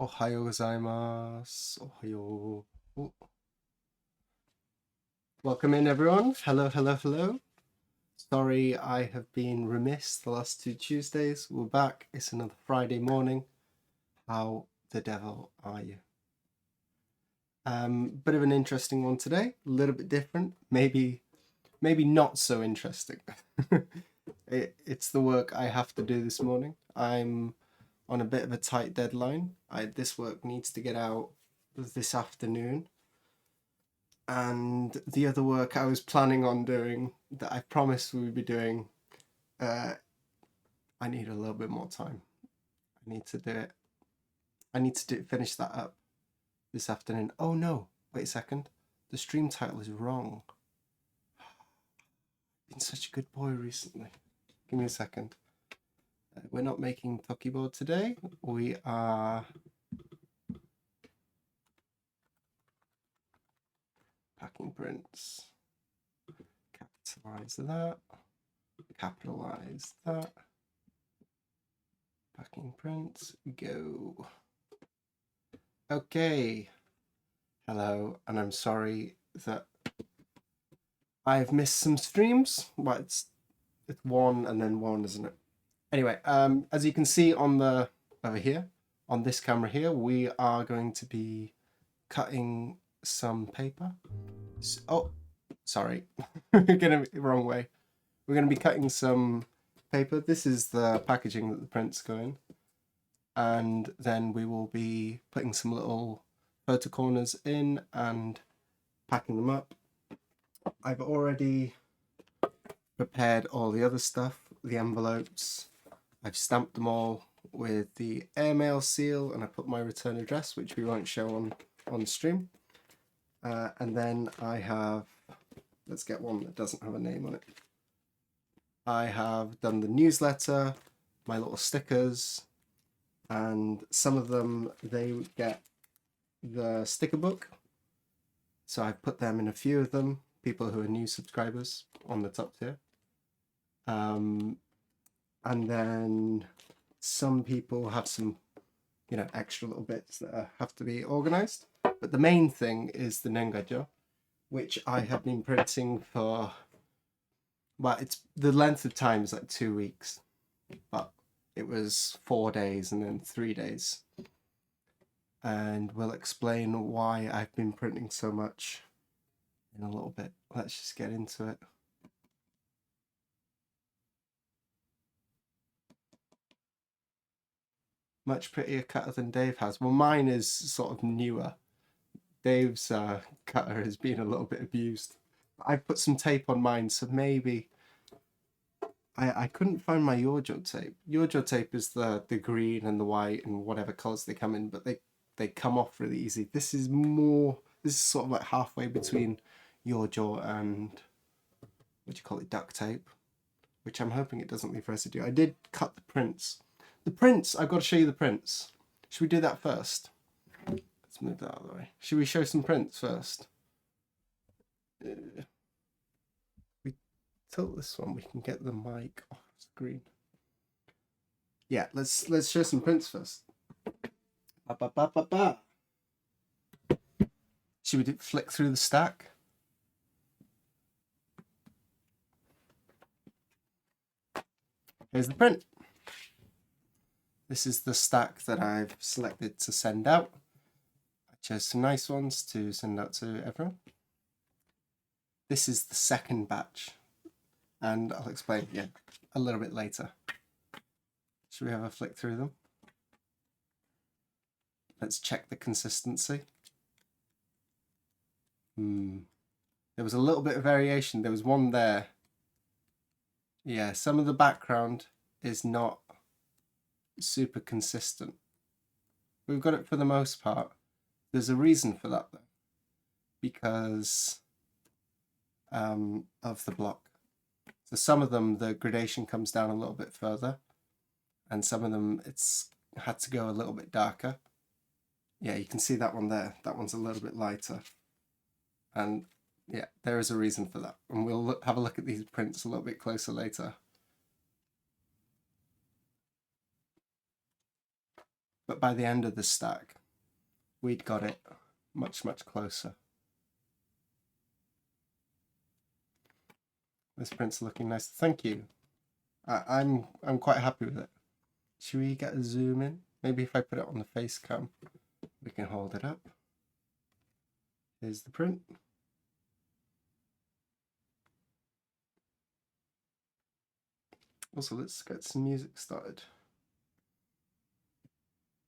Ohayo gozaimasu. Ohayo. Oh. Welcome in, everyone. Hello, hello, hello. Sorry I have been remiss the last 2 Tuesdays. We're back. It's another Friday morning. How the devil are you? Bit of an interesting one today. A little bit different. Maybe not so interesting. It's the work I have to do this morning. I'm on a bit of a tight deadline. This work needs to get out this afternoon. And the other work I was planning on doing that I promised we would be doing, I need a little bit more time. I need to do it. I need to finish that up this afternoon. Oh no, wait a second. The stream title is wrong. I've been such a good boy recently. Give me a second. We're not making Tokiboard today. We are packing prints. Capitalize that. Capitalize that. Packing prints. Go. Okay. Hello, and I'm sorry that I've missed some streams. Well, it's one and then one, isn't it? Anyway, as you can see on over here, on this camera here, we are going to be cutting some paper. So, Sorry, we're gonna wrong way. We're gonna be cutting some paper. This is the packaging that the prints go in, and then we will be putting some little photo corners in and packing them up. I've already prepared all the other stuff, the envelopes. I've stamped them all with the airmail seal, and I put my return address, which we won't show on stream. And then I have, let's get one that doesn't have a name on it. I have done the newsletter, my little stickers, and some of them, they would get the sticker book. So I've put them in a few of them, people who are new subscribers on the top tier. And then some people have some, you know, extra little bits that have to be organized. But the main thing is the Nengajo, which I have been printing for, well, it's the length of time is like 2 weeks, but it was 4 days and then 3 days. And we'll explain why I've been printing so much in a little bit. Let's just get into it. Much prettier cutter than Dave has. Well, mine is sort of newer. Dave's cutter has been a little bit abused. I've put some tape on mine, so maybe I couldn't find my Yojo tape. Yojo tape is the green and the white and whatever colours they come in, but they come off really easy. This is sort of like halfway between Yojo and, what do you call it, duct tape, which I'm hoping it doesn't leave residue. I did cut the prints. The prints, I've got to show you the prints. Should we do that first? Let's move that out of the way. Should we show some prints first? We tilt this one, we can get the mic off screen. Yeah, let's show some prints first. Should we flick through the stack? Here's the print. This is the stack that I've selected to send out. I chose some nice ones to send out to everyone. This is the second batch, and I'll explain a little bit later. Should we have a flick through them? Let's check the consistency. There was a little bit of variation. There was one there. Yeah, some of the background is not super consistent. We've got it for the most part. There's a reason for that though, because of the block. So some of them the gradation comes down a little bit further, and some of them it's had to go a little bit darker. Yeah, you can see that one there. That one's a little bit lighter, and yeah, there is a reason for that. And we'll have a look at these prints a little bit closer later. But by the end of the stack, we'd got it much, much closer. This print's looking nice. Thank you. I'm quite happy with it. Should we get a zoom in? Maybe if I put it on the face cam, we can hold it up. Here's the print. Also, let's get some music started.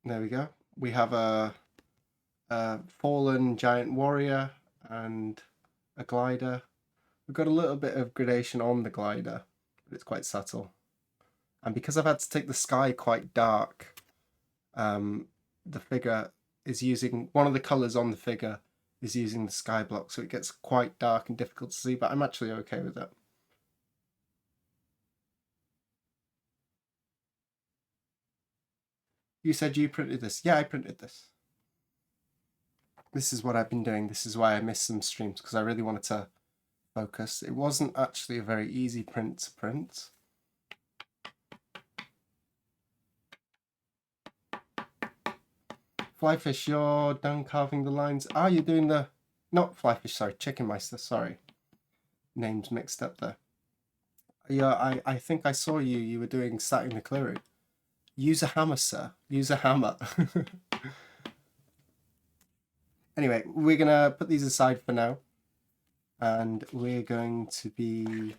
There we go. We have a fallen giant warrior and a glider. We've got a little bit of gradation on the glider, but it's quite subtle. And because I've had to take the sky quite dark, the figure is using, one of the colours on the figure is using the sky block, so it gets quite dark and difficult to see, but I'm actually okay with that. You said you printed this. Yeah, I printed this. This is what I've been doing. This is why I missed some streams, because I really wanted to focus. It wasn't actually a very easy print to print. Flyfish, you're done carving the lines. Ah, you're doing the, not Flyfish, sorry, Chicken Meister, sorry. Names mixed up there. Yeah, I think I saw you were doing starting the clearing. Use a hammer, sir. Use a hammer. Anyway, we're gonna put these aside for now. and we're going to be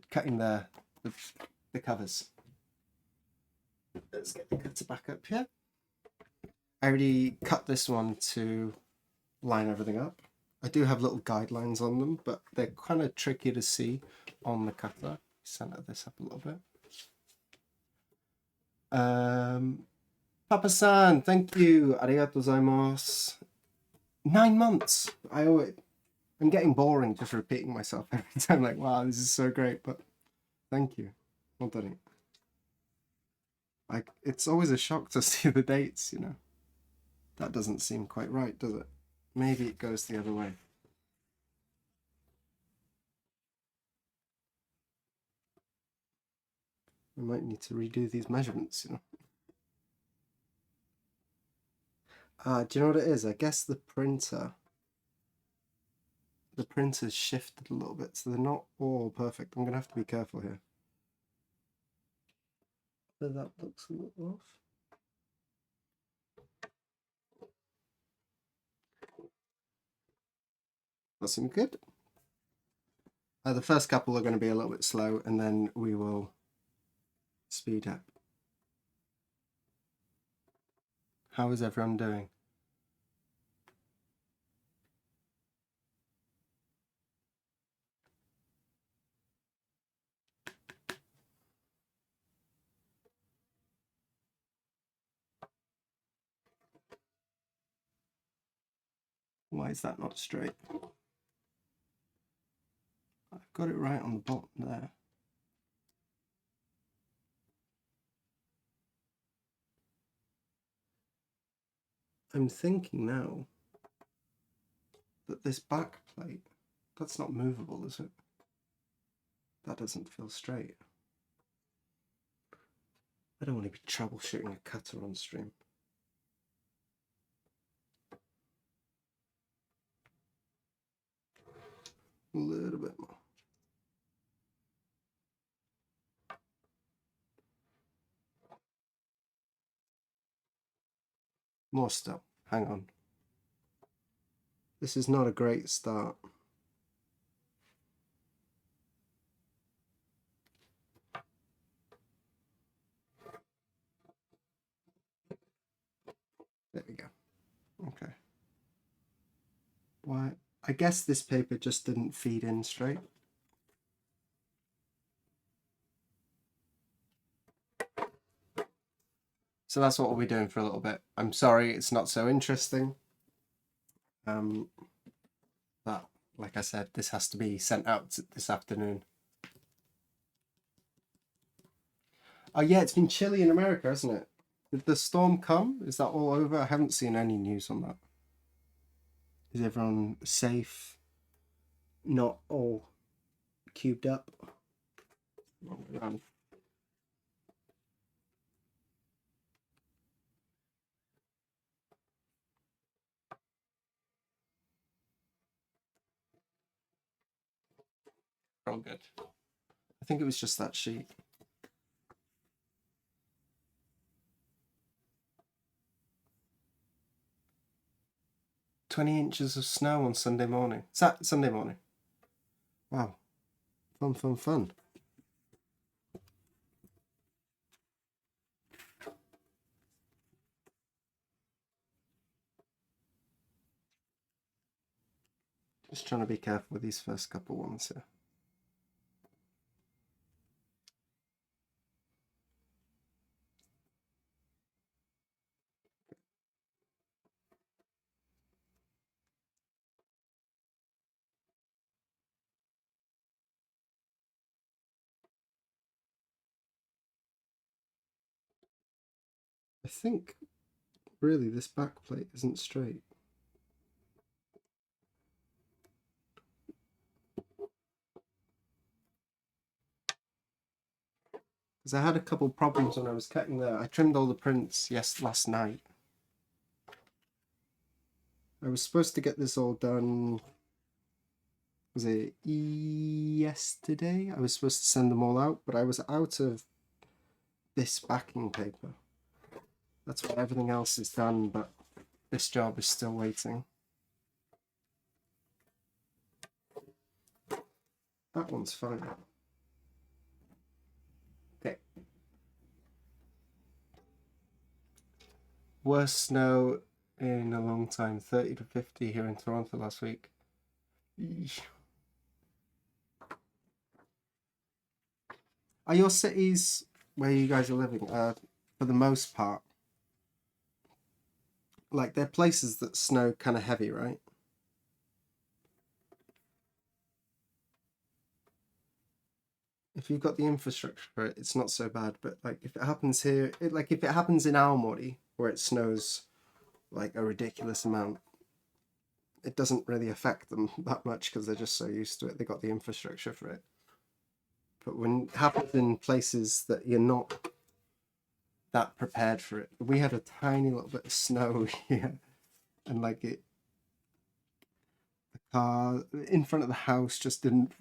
cutting the covers. Let's get the cutter back up here. I already cut this one to line everything up. I do have little guidelines on them, but they're kind of tricky to see on the cutter. Center this up a little bit. Papa-san, thank you. Arigatou gozaimasu. 9 months. I'm getting boring just repeating myself every time. Like, wow, this is so great, but thank you. Well done. Like, it's always a shock to see the dates, you know. That doesn't seem quite right, does it? Maybe it goes the other way. I might need to redo these measurements, you know. Do you know what it is? I guess the printer's shifted a little bit, so they're not all perfect. I'm going to have to be careful here. So that looks a little off. That seems good. The first couple are going to be a little bit slow, and then we will speed up. How is everyone doing? Why is that not straight? I've got it right on the bottom there. I'm thinking now that this back plate, that's not movable, is it? That doesn't feel straight. I don't want to be troubleshooting a cutter on stream. A little bit more. More still. Hang on. This is not a great start. There we go. Okay. Why? I guess this paper just didn't feed in straight. So that's what we'll be doing for a little bit. I'm sorry it's not so interesting. But like I said, this has to be sent out this afternoon. Oh yeah, it's been chilly in America, hasn't it? Did the storm come? Is that all over? I haven't seen any news on that. Is everyone safe? Not all cubed up? Wrong way around. All good. I think it was just that sheet. "20 inches of snow on Sunday morning." Sunday morning. Wow. Fun, fun, fun. Just trying to be careful with these first couple ones here. I think really this back plate isn't straight. Because I had a couple problems when I was cutting there. I trimmed all the prints last night. I was supposed to get this all done, was it yesterday? I was supposed to send them all out, but I was out of this backing paper. That's why everything else is done, but this job is still waiting. That one's fine. Okay. Worst snow in a long time. 30 to 50 here in Toronto last week. Eesh. Are your cities where you guys are living, for the most part, like they're places that snow kind of heavy, right? If you've got the infrastructure for it, it's not so bad. But like if it happens here, like if it happens in Aomori where it snows like a ridiculous amount, it doesn't really affect them that much because they're just so used to it. They got the infrastructure for it. But when it happens in places that you're not that prepared for it, we had a tiny little bit of snow here, and like the car in front of the house just didn't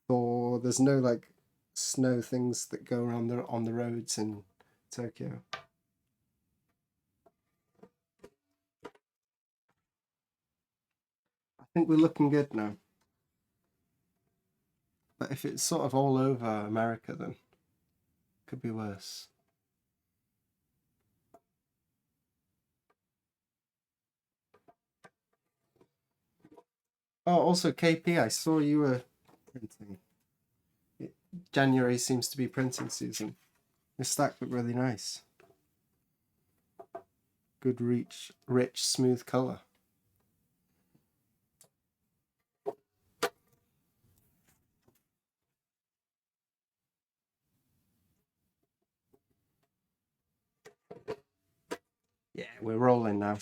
thaw. There's no like snow things that go around on the roads in Tokyo. I think we're looking good now. But if it's sort of all over America, then it could be worse. Oh, also KP, I saw you were printing. January seems to be printing season. Your stack look really nice. Good rich, smooth color. Yeah, we're rolling now.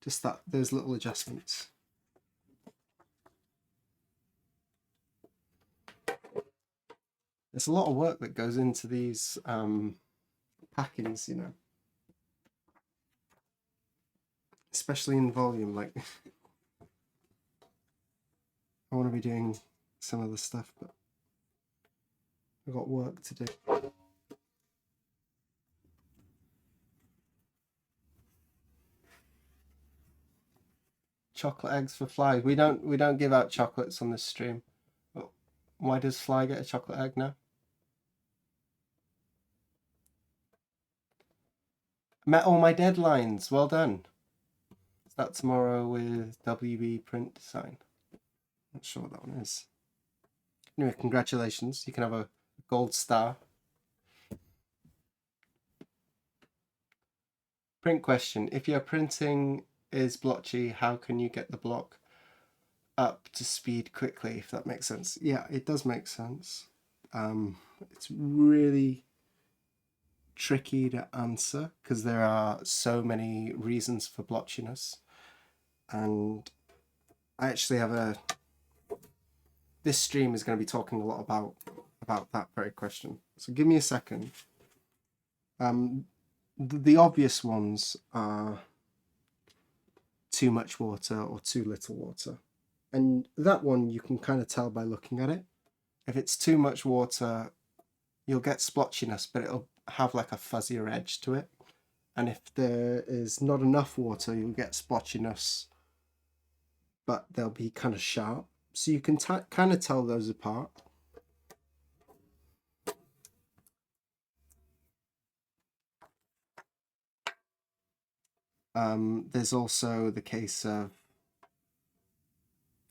Just those little adjustments. There's a lot of work that goes into these packings, you know, especially in volume. Like, I want to be doing some of the stuff, but I've got work to do. Chocolate eggs for Fly. We don't give out chocolates on this stream. Why does Fly get a chocolate egg now? Met all my deadlines. Well done. Is that tomorrow with WB Print Design? Not sure what that one is. Anyway, congratulations. You can have a gold star. Print question. If your printing is blotchy, how can you get the block up to speed quickly, if that makes sense? Yeah, it does make sense. It's really tricky to answer because there are so many reasons for blotchiness. And I actually have this stream is going to be talking a lot about that very question. So give me a second. The obvious ones are too much water or too little water. And that one you can kind of tell by looking at it. If it's too much water, you'll get splotchiness, but it'll have like a fuzzier edge to it. And if there is not enough water, you'll get splotchiness, but they'll be kind of sharp. So you can kind of tell those apart. There's also the case of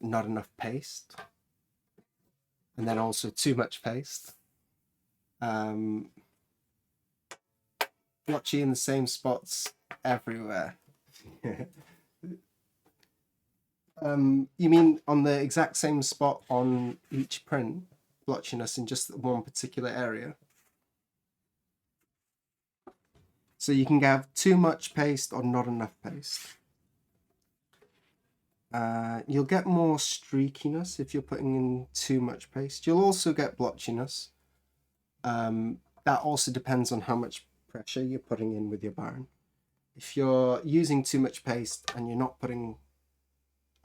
not enough paste, and then also too much paste. Blotchy in the same spots everywhere. You mean on the exact same spot on each print, blotchiness in just one particular area? So you can have too much paste or not enough paste. You'll get more streakiness if you're putting in too much paste. You'll also get blotchiness. That also depends on how much pressure you're putting in with your barn. If you're using too much paste and you're not putting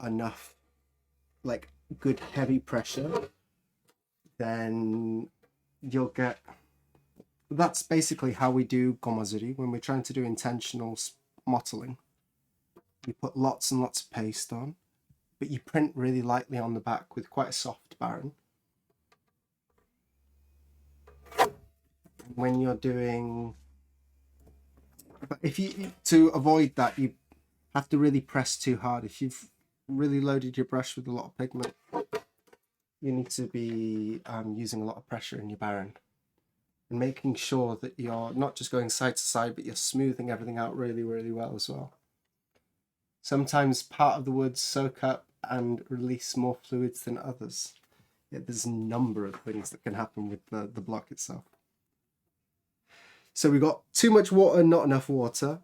enough like good heavy pressure, then you'll get, that's basically how we do gomazuri when we're trying to do intentional mottling. We put lots and lots of paste on, but you print really lightly on the back with quite a soft Baron. When you're doing, but if you, to avoid that, you have to really press too hard. If you've really loaded your brush with a lot of pigment, you need to be using a lot of pressure in your Baron and making sure that you're not just going side to side, but you're smoothing everything out really, really well as well. Sometimes part of the woods soak up and release more fluids than others. Yeah, there's a number of things that can happen with the block itself. So we've got too much water, not enough water.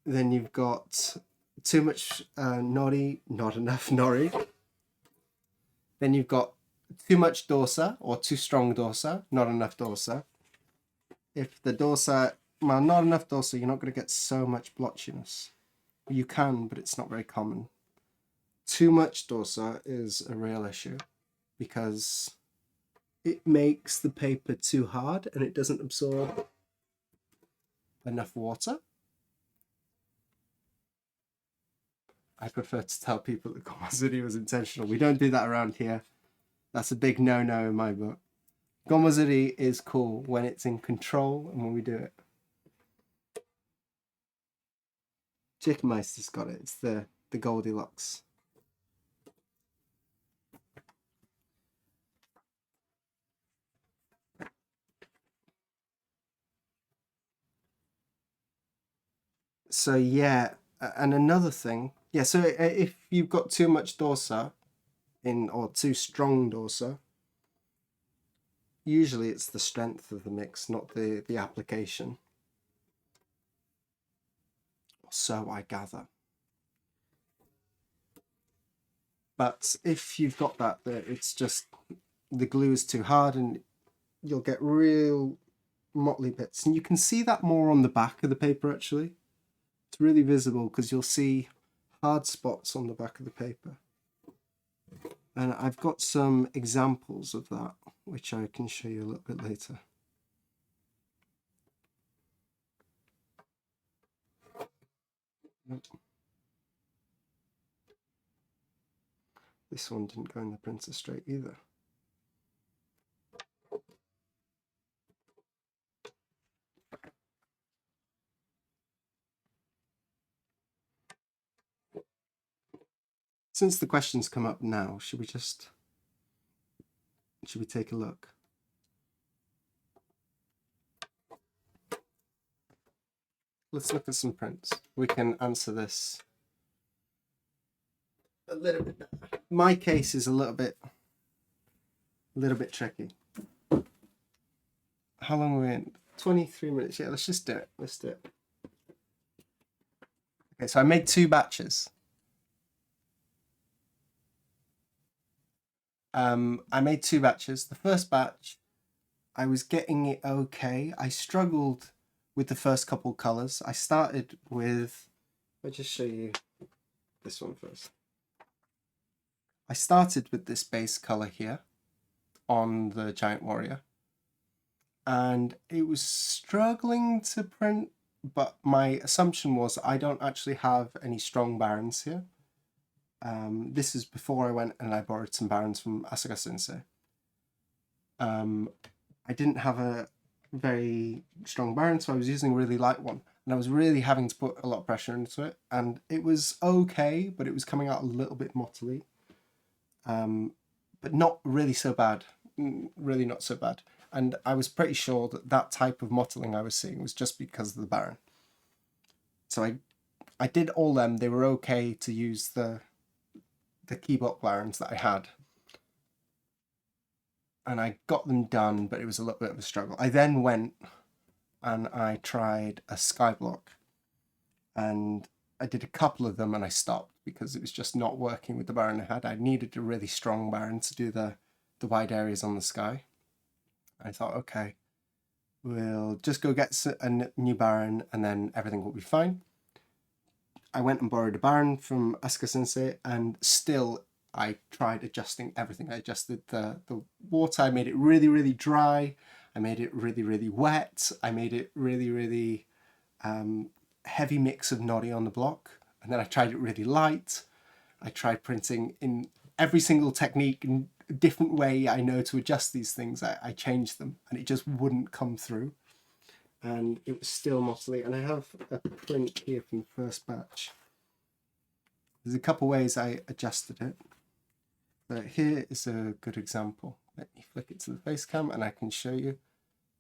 Then you've got too much nori, not enough nori. Then you've got too much dorsa or too strong dorsa, not enough dorsa. If the dorsa, well, not enough dorsa, you're not going to get so much blotchiness. You can, but it's not very common. Too much dorsa is a real issue because it makes the paper too hard and it doesn't absorb enough water. I prefer to tell people that Gomazuri was intentional. We don't do that around here. That's a big no-no in my book. Gomazuri is cool when it's in control and when we do it. Chickmeister's got it. It's the Goldilocks. So yeah, and another thing, yeah, so if you've got too much dorsa in, or too strong dorsa, usually it's the strength of the mix, not the application. So I gather. But if you've got that, it's just the glue is too hard and you'll get real motley bits. And you can see that more on the back of the paper actually. It's really visible because you'll see hard spots on the back of the paper. And I've got some examples of that, which I can show you a little bit later. This one didn't go in the printer straight either. Since the questions come up now, should we take a look? Let's look at some prints. We can answer this a little bit better. My case is a little bit tricky. How long are we in? 23 minutes. Yeah, let's just do it. Let's do it. Okay, so I made 2 batches. I made 2 batches. The first batch, I was getting it okay. I struggled with the first couple colors. I started with, I'll just show you this one first. I started with this base color here on the Giant Warrior, and it was struggling to print, but my assumption was I don't actually have any strong Barons here. This is before I went and I borrowed some Barons from Asuka Sensei. I didn't have a very strong Baron, so I was using a really light one. And I was really having to put a lot of pressure into it. And it was okay, but it was coming out a little bit mottily. But not really so bad. Really not so bad. And I was pretty sure that type of mottling I was seeing was just because of the Baron. So I did all them. They were okay to use the keyboard Barons that I had. And I got them done, but it was a little bit of a struggle. I then went and I tried a skyblock, and I did a couple of them and I stopped because it was just not working with the Baron I had. I needed a really strong Baron to do the wide areas on the sky. I thought, okay, we'll just go get a new Baron and then everything will be fine. I went and borrowed a Baron from Asuka Sensei, and still I tried adjusting everything. I adjusted the water. I made it really, really dry. I made it really, really wet. I made it really, really heavy mix of nori on the block. And then I tried it really light. I tried printing in every single technique and different way I know to adjust these things. I changed them and it just wouldn't come through. And it was still mottly. And I have a print here from the first batch. There's a couple ways I adjusted it. But here is a good example. Let me flick it to the face cam and I can show you.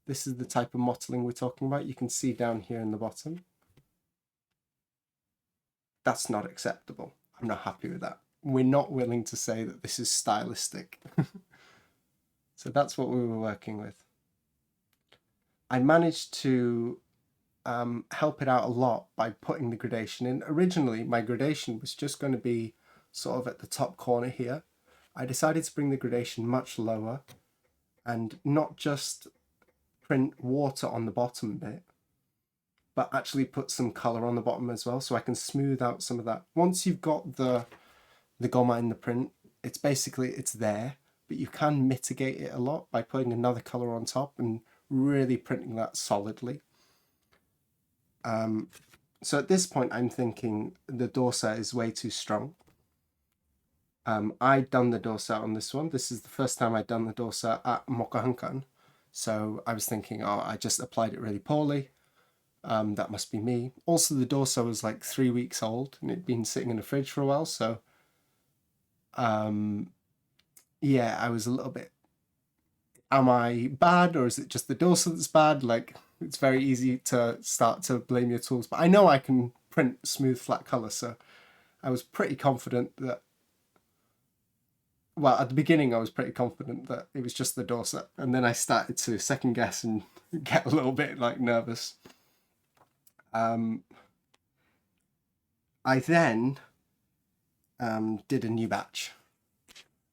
This is the type of mottling we're talking about. You can see down here in the bottom. That's not acceptable. I'm not happy with that. We're not willing to say that this is stylistic. So that's what we were working with. I managed to help it out a lot by putting the gradation in. Originally, my gradation was just going to be sort of at the top corner here. I decided to bring the gradation much lower and not just print water on the bottom bit, but actually put some color on the bottom as well, so I can smooth out some of that. Once you've got the gomma in the print, it's there, but you can mitigate it a lot by putting another color on top and really printing that solidly. So at this point, I'm thinking the dorsa is way too strong. I'd done the dorsa on this one. This is the first time I'd done the dorsa at Mokohankan. So I was thinking, oh, I just applied it really poorly. That must be me. Also, the dorsa was like 3 weeks old and it'd been sitting in the fridge for a while. So, yeah, I was a little bit, am I bad or is it just the dorsa that's bad? Like, it's very easy to start to blame your tools, but I know I can print smooth, flat color. So I was pretty confident that, well, at the beginning, I was pretty confident that it was just the dorsa. And then I started to second guess and get a little bit like nervous. I then did a new batch.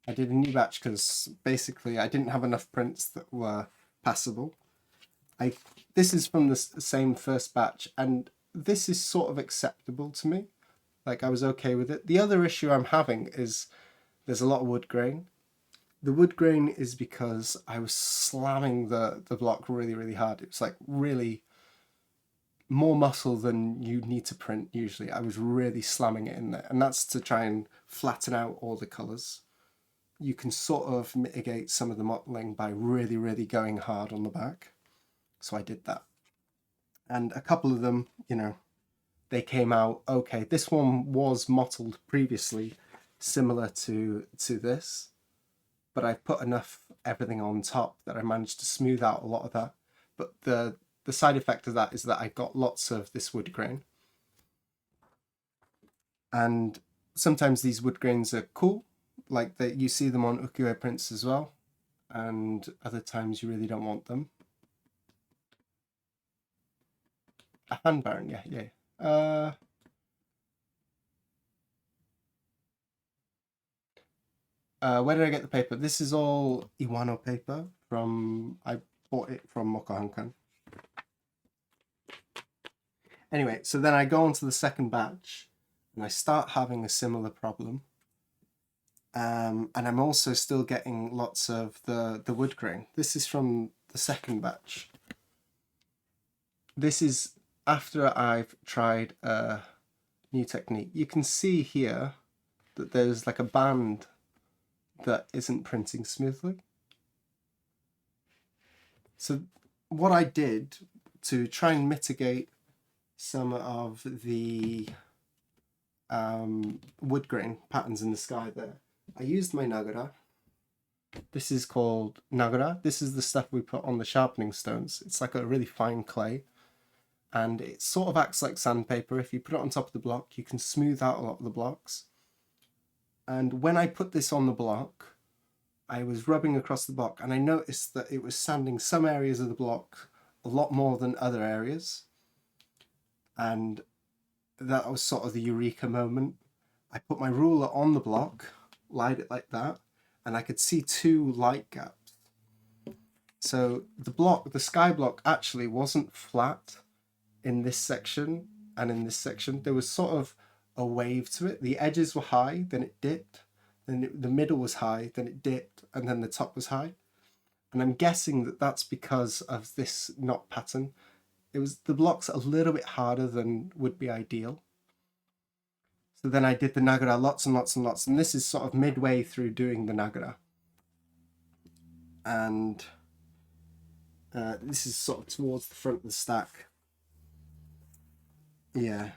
I did a new batch because basically I didn't have enough prints that were passable. This is from the same first batch, and this is sort of acceptable to me. Like, I was okay with it. The other issue I'm having is there's a lot of wood grain. The wood grain is because I was slamming the block really, really hard. It was like really more muscle than you need to print usually. I was really slamming it in there, and that's to try and flatten out all the colours. You can sort of mitigate some of the mottling by really, really going hard on the back. So I did that. And a couple of them, you know, they came out okay. This one was mottled previously, similar to this, but I put enough everything on top that I managed to smooth out a lot of that. But the side effect of that is that I got lots of this wood grain. And sometimes these wood grains are cool, like that you see them on ukiyo prints as well, and other times you really don't want them. A hand baron, yeah. Where did I get the paper? This is all Iwano paper I bought it from Mokohankan. Anyway, so then I go on to the second batch and I start having a similar problem. And I'm also still getting lots of the wood grain. This is from the second batch. This is after I've tried a new technique. You can see here that there's like a band that isn't printing smoothly. So what I did to try and mitigate some of the wood grain patterns in the sky there, I used my nagara. This is called nagara. This is the stuff we put on the sharpening stones. It's like a really fine clay, and it sort of acts like sandpaper. If you put it on top of the block, you can smooth out a lot of the blocks. And when I put this on the block, I was rubbing across the block and I noticed that it was sanding some areas of the block a lot more than other areas. And that was sort of the eureka moment. I put my ruler on the block, lied it like that, and I could see 2 light gaps. So the sky block actually wasn't flat in this section and in this section. There was sort of a wave to it. The edges were high, then it dipped, then the middle was high, then it dipped, and then the top was high. And I'm guessing that that's because of this knot pattern. The block's a little bit harder than would be ideal. So then I did the Nagara lots and lots and lots, and this is sort of midway through doing the Nagara. And this is sort of towards the front of the stack. Yeah.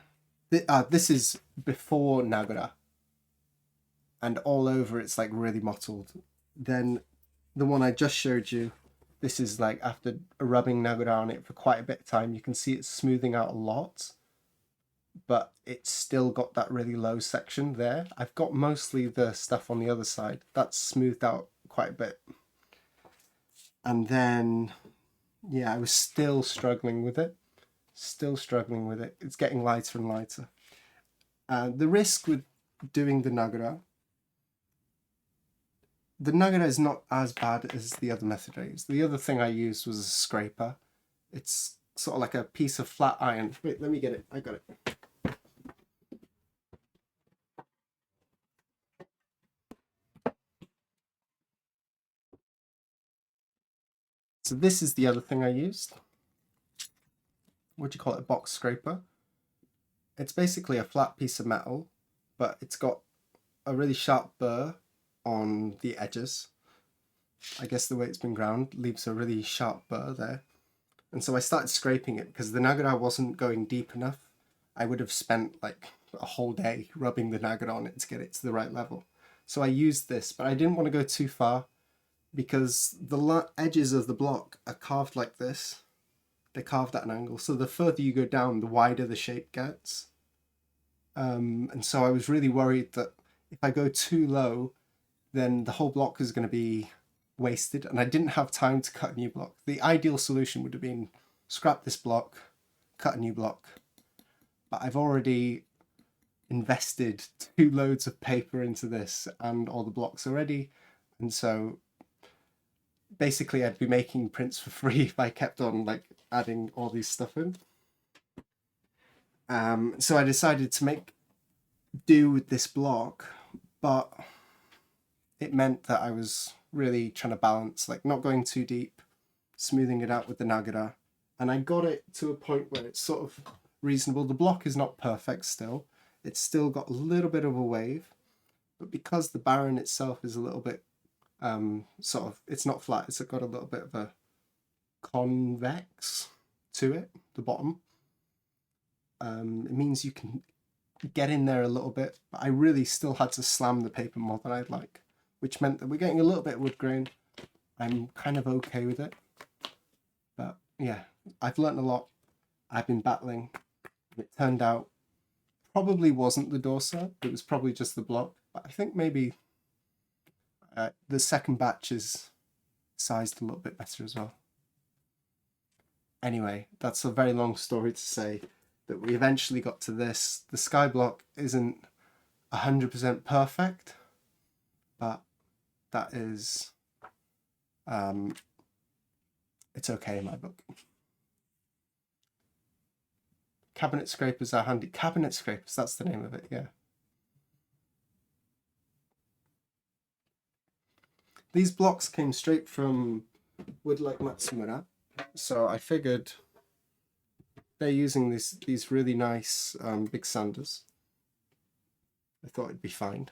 This is before Nagara. And all over it's like really mottled. Then the one I just showed you, this is like after rubbing Nagara on it for quite a bit of time. You can see it's smoothing out a lot, but it's still got that really low section there. I've got mostly the stuff on the other side. That's smoothed out quite a bit. And then, yeah, I was still struggling with it. Still struggling with it. It's getting lighter and lighter. The risk with doing the Nagara is not as bad as the other method I used. The other thing I used was a scraper. It's sort of like a piece of flat iron. Wait, let me get it. I got it. So this is the other thing I used. What do you call it? A box scraper. It's basically a flat piece of metal, but it's got a really sharp burr on the edges. I guess the way it's been ground leaves a really sharp burr there. And so I started scraping it because the Nagara wasn't going deep enough. I would have spent like a whole day rubbing the Nagara on it to get it to the right level. So I used this, but I didn't want to go too far because the edges of the block are carved like this. They're carved at an angle. So the further you go down, the wider the shape gets. And so I was really worried that if I go too low, then the whole block is going to be wasted, and I didn't have time to cut a new block. The ideal solution would have been scrap this block, cut a new block, but I've already invested 2 loads of paper into this and all the blocks already, and so basically I'd be making prints for free if I kept on like adding all these stuff in. So I decided to make do with this block, but it meant that I was really trying to balance, like not going too deep, smoothing it out with the Nagara, and I got it to a point where it's sort of reasonable. The block is not perfect still. It's still got a little bit of a wave, but because the Baron itself is a little bit sort of, it's not flat, it's got a little bit of a convex to it, the bottom. It means you can get in there a little bit, but I really still had to slam the paper more than I'd like, which meant that we're getting a little bit of wood grain. I'm kind of okay with it. But yeah, I've learnt a lot. I've been battling. It turned out probably wasn't the door set. It was probably just the block. But I think maybe the second batch is sized a little bit better as well. Anyway, that's a very long story to say that we eventually got to this. The sky block isn't 100% perfect, but that is, it's okay in my book. Cabinet scrapers are handy. Cabinet scrapers, that's the name of it, yeah. These blocks came straight from Woodblock Matsumura, so I figured they're using these really nice big sanders. I thought it'd be fine.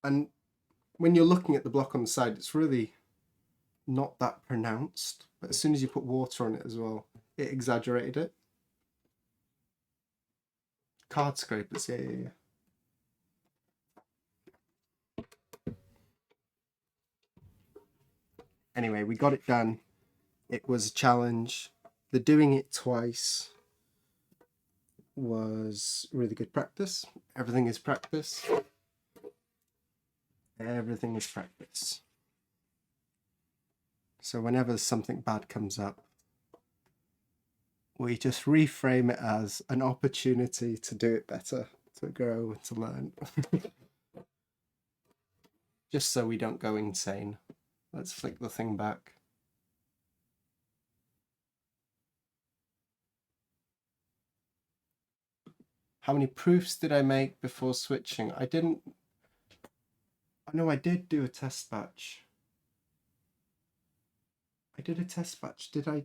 And when you're looking at the block on the side, it's really not that pronounced, but as soon as you put water on it as well, it exaggerated it. Card scrapers, yeah. Anyway, we got it done. It was a challenge. The doing it twice was really good practice. Everything is practice. Everything is practice. So whenever something bad comes up, we just reframe it as an opportunity to do it better, to grow, to learn. Just so we don't go insane. Let's flick the thing back. How many proofs did I make before switching? I didn't... No, I did do a test batch. I did a test batch. Did I?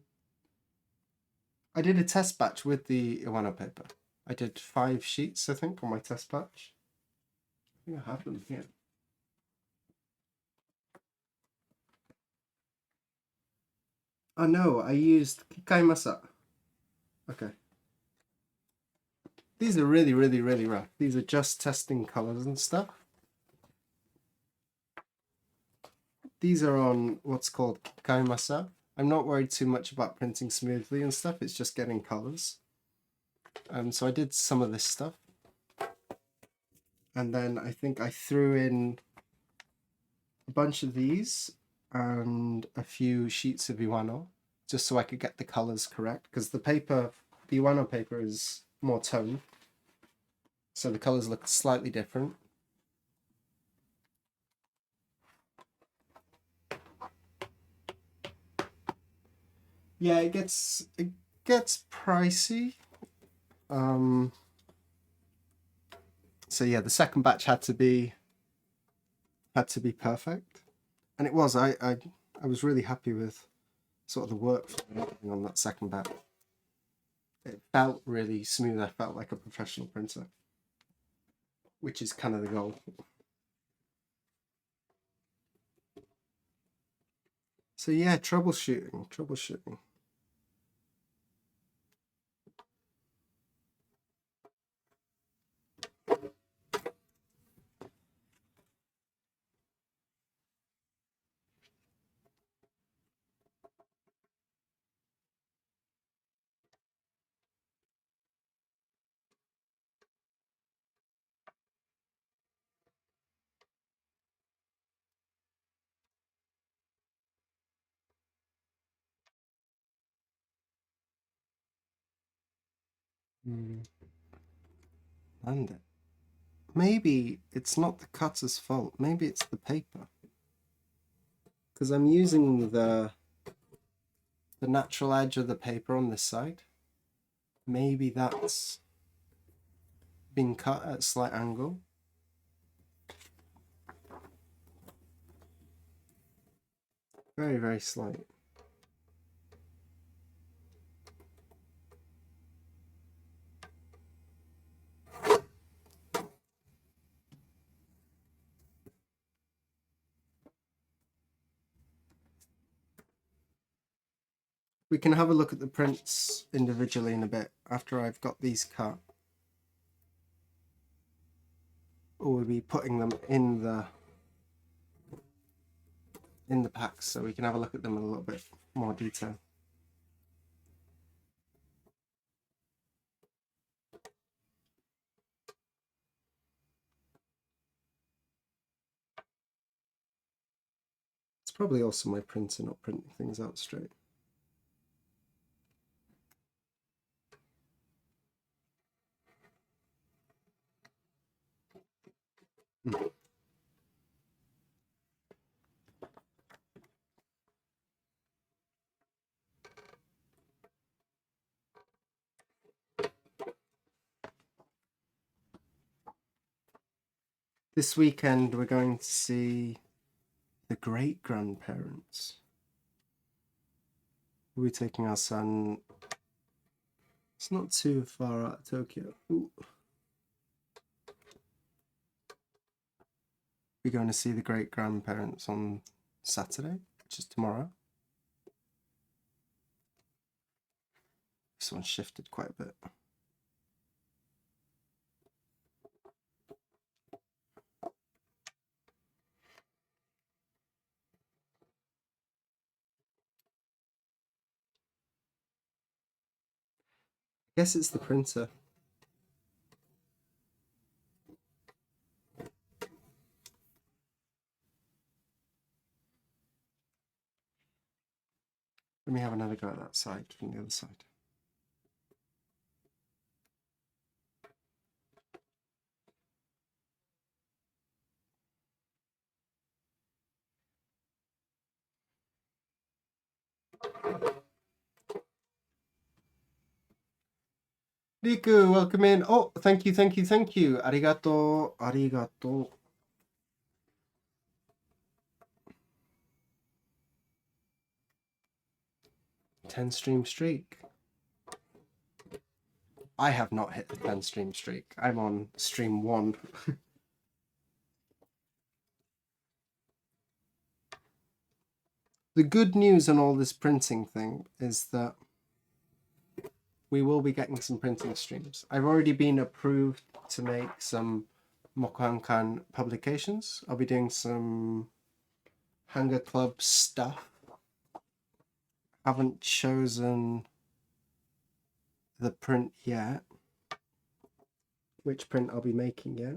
I did a test batch with the Iwano paper. I did 5 sheets, I think, on my test patch. I think I have them here. Oh no, I used Kikaimasa. Okay. These are really, really, really rough. These are just testing colors and stuff. These are on what's called Kikaimasa. I'm not worried too much about printing smoothly and stuff. It's just getting colors. So I did some of this stuff. And then I think I threw in a bunch of these and a few sheets of Iwano just so I could get the colors correct, because the paper, the Iwano paper is more toned. So the colors look slightly different. Yeah, it gets pricey. So yeah, the second batch had to be perfect, and it was. I was really happy with sort of the work on that second batch. It felt really smooth. I felt like a professional printer, which is kind of the goal. So yeah, troubleshooting. And it. Maybe it's not the cutter's fault. Maybe it's the paper, because I'm using the natural edge of the paper on this side. Maybe that's been cut at a slight angle. Very, very slight. We can have a look at the prints individually in a bit after I've got these cut. Or we'll be putting them in the packs so we can have a look at them in a little bit more detail. It's probably also my printer not printing things out straight. This weekend we're going to see the great-grandparents. We'll be taking our son. It's not too far out of Tokyo. Ooh. We're going to see the great-grandparents on Saturday, which is tomorrow. This one shifted quite a bit. I guess it's the printer. Let me have another go at that side from the other side. Riku, welcome in. Oh, thank you. Arigato, arigato. 10 stream streak. I have not hit the 10 stream streak. I'm on stream 1. The good news on all this printing thing is that we will be getting some printing streams. I've already been approved to make some Mokuhankan publications. I'll be doing some Hanga Club stuff. Haven't chosen the print yet, which print I'll be making yet.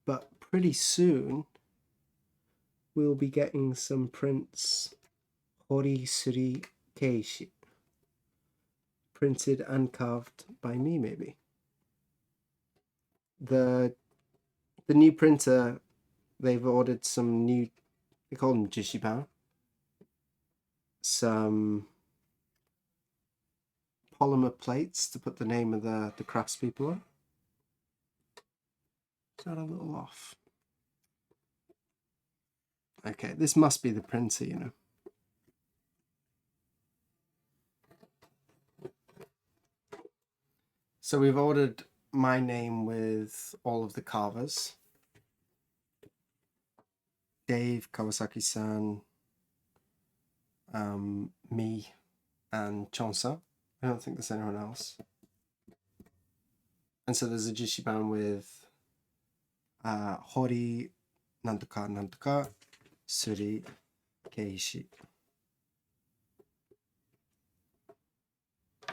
But pretty soon we'll be getting some prints Hori Suri Keishi, printed and carved by me, maybe. The new printer, they've ordered some new, they call them jishiban, some polymer plates to put the name of the craftspeople on. Is that a little off? Okay, this must be the printer, you know. So we've ordered my name with all of the carvers. Dave, Kawasaki-san, me, and Chonsa. I don't think there's anyone else. And so there's a jishiban with Hori Nantoka Nantoka Suri Keishi.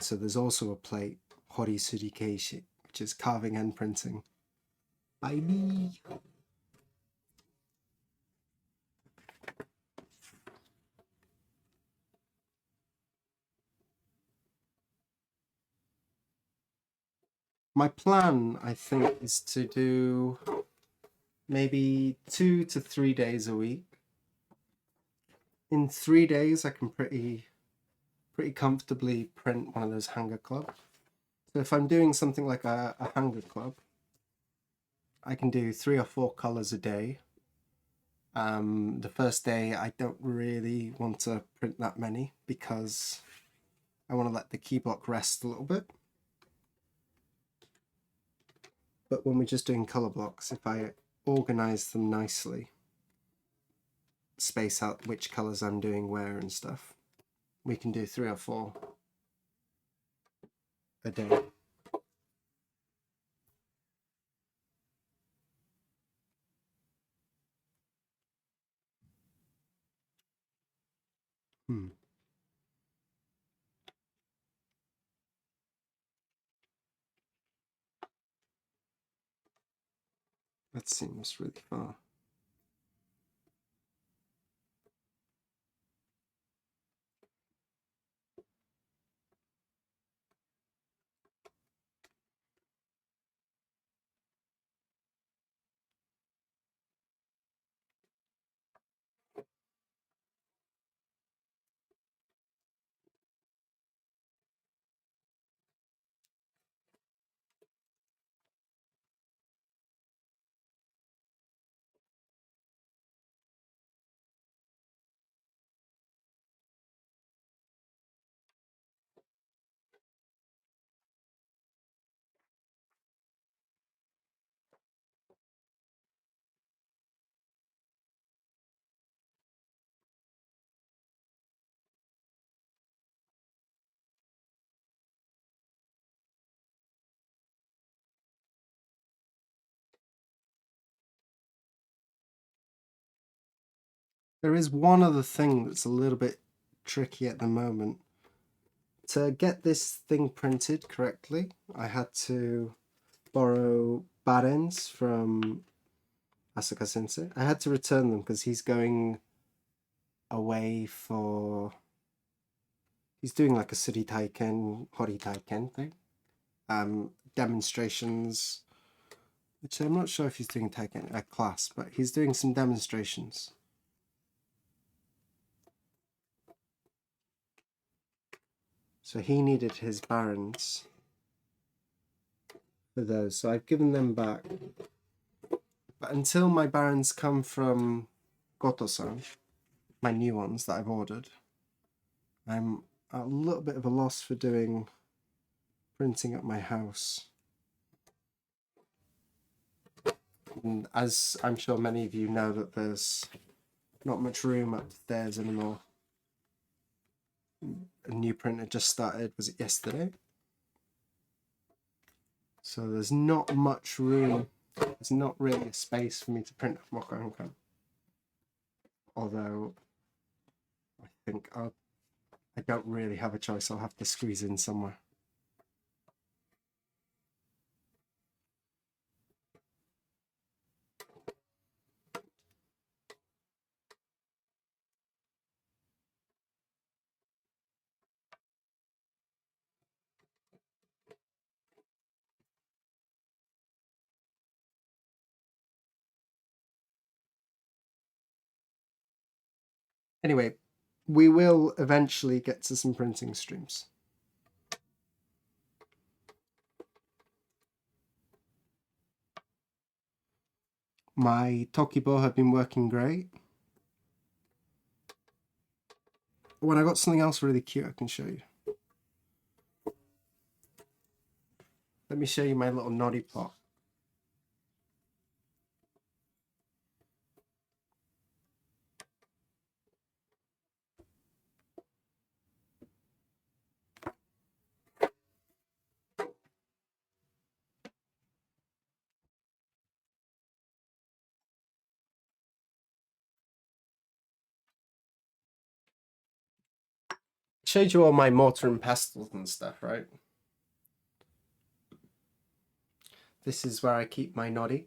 So there's also a plate, Hori Suri Keishi, which is carving and printing by me. My plan, I think, is to do maybe 2 to 3 days a week. In 3 days, I can pretty comfortably print one of those Hanga Club. So if I'm doing something like a Hanga Club, I can do 3 or 4 colors a day. The first day, I don't really want to print that many because I want to let the key block rest a little bit. But when we're just doing color blocks, if I organize them nicely, space out which colors I'm doing where and stuff, we can do 3 or 4 a day. That seems really far. There is one other thing that's a little bit tricky at the moment. To get this thing printed correctly, I had to borrow barens from Asuka Sensei. I had to return them because he's going away for... He's doing like a Suri Taiken, Hori Taiken thing. Demonstrations, which I'm not sure if he's doing a class, but he's doing some demonstrations. So he needed his barons for those. So I've given them back. But until my barons come from Goto-san, my new ones that I've ordered, I'm a little bit of a loss for doing printing at my house. And as I'm sure many of you know, that there's not much room upstairs anymore. A new printer just started, was it yesterday? So there's not much room. There's not really a space for me to print off Mocha. Although I think I don't really have a choice. I'll have to squeeze in somewhere. Anyway, we will eventually get to some printing streams. My Tokibo have been working great. When I got something else really cute, I can show you. Let me show you my little noddy pot. I showed you all my mortar and pestles and stuff, right? This is where I keep my noddy.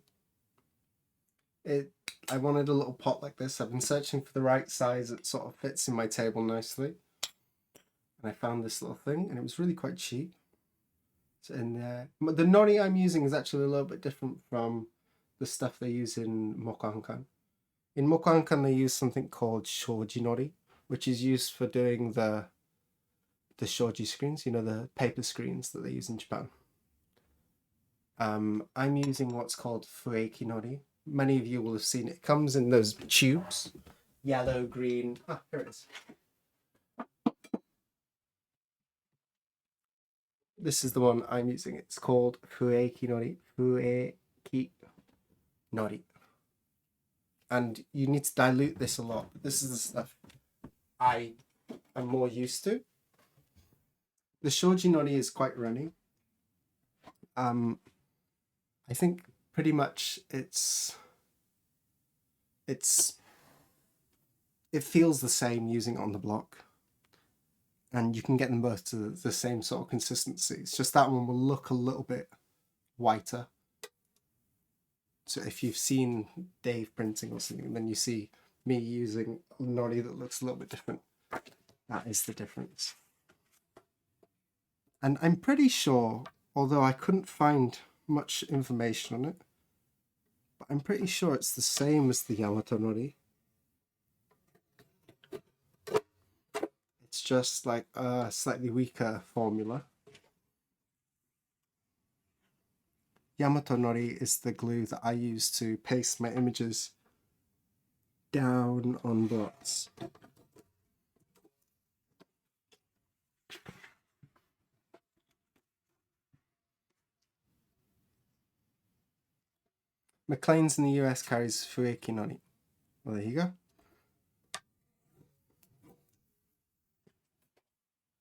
I wanted a little pot like this. I've been searching for the right size that sort of fits in my table nicely. And I found this little thing, and it was really quite cheap. It's in there. The nori I'm using is actually a little bit different from the stuff they use in Mokankan. In Mokankan, they use something called shoji nori, which is used for doing the shoji screens, you know, the paper screens that they use in Japan. I'm using what's called fueki nori. Many of you will have seen it. It comes in those tubes, yellow, green. Ah, here it is. This is the one I'm using. It's called fueki nori. Fueki nori. And you need to dilute this a lot. This is the stuff I am more used to. The shoji nori is quite runny. I think pretty much it feels the same using it on the block, and you can get them both to the same sort of consistency. It's just that one will look a little bit whiter. So if you've seen Dave printing or something, then you see me using nori that looks a little bit different. That is the difference. And I'm pretty sure, although I couldn't find much information on it, but I'm pretty sure it's the same as the Yamato nori. It's just like a slightly weaker formula. Yamato nori is the glue that I use to paste my images down on blocks. McLean's in the US carries fueki nori. Well, there you go.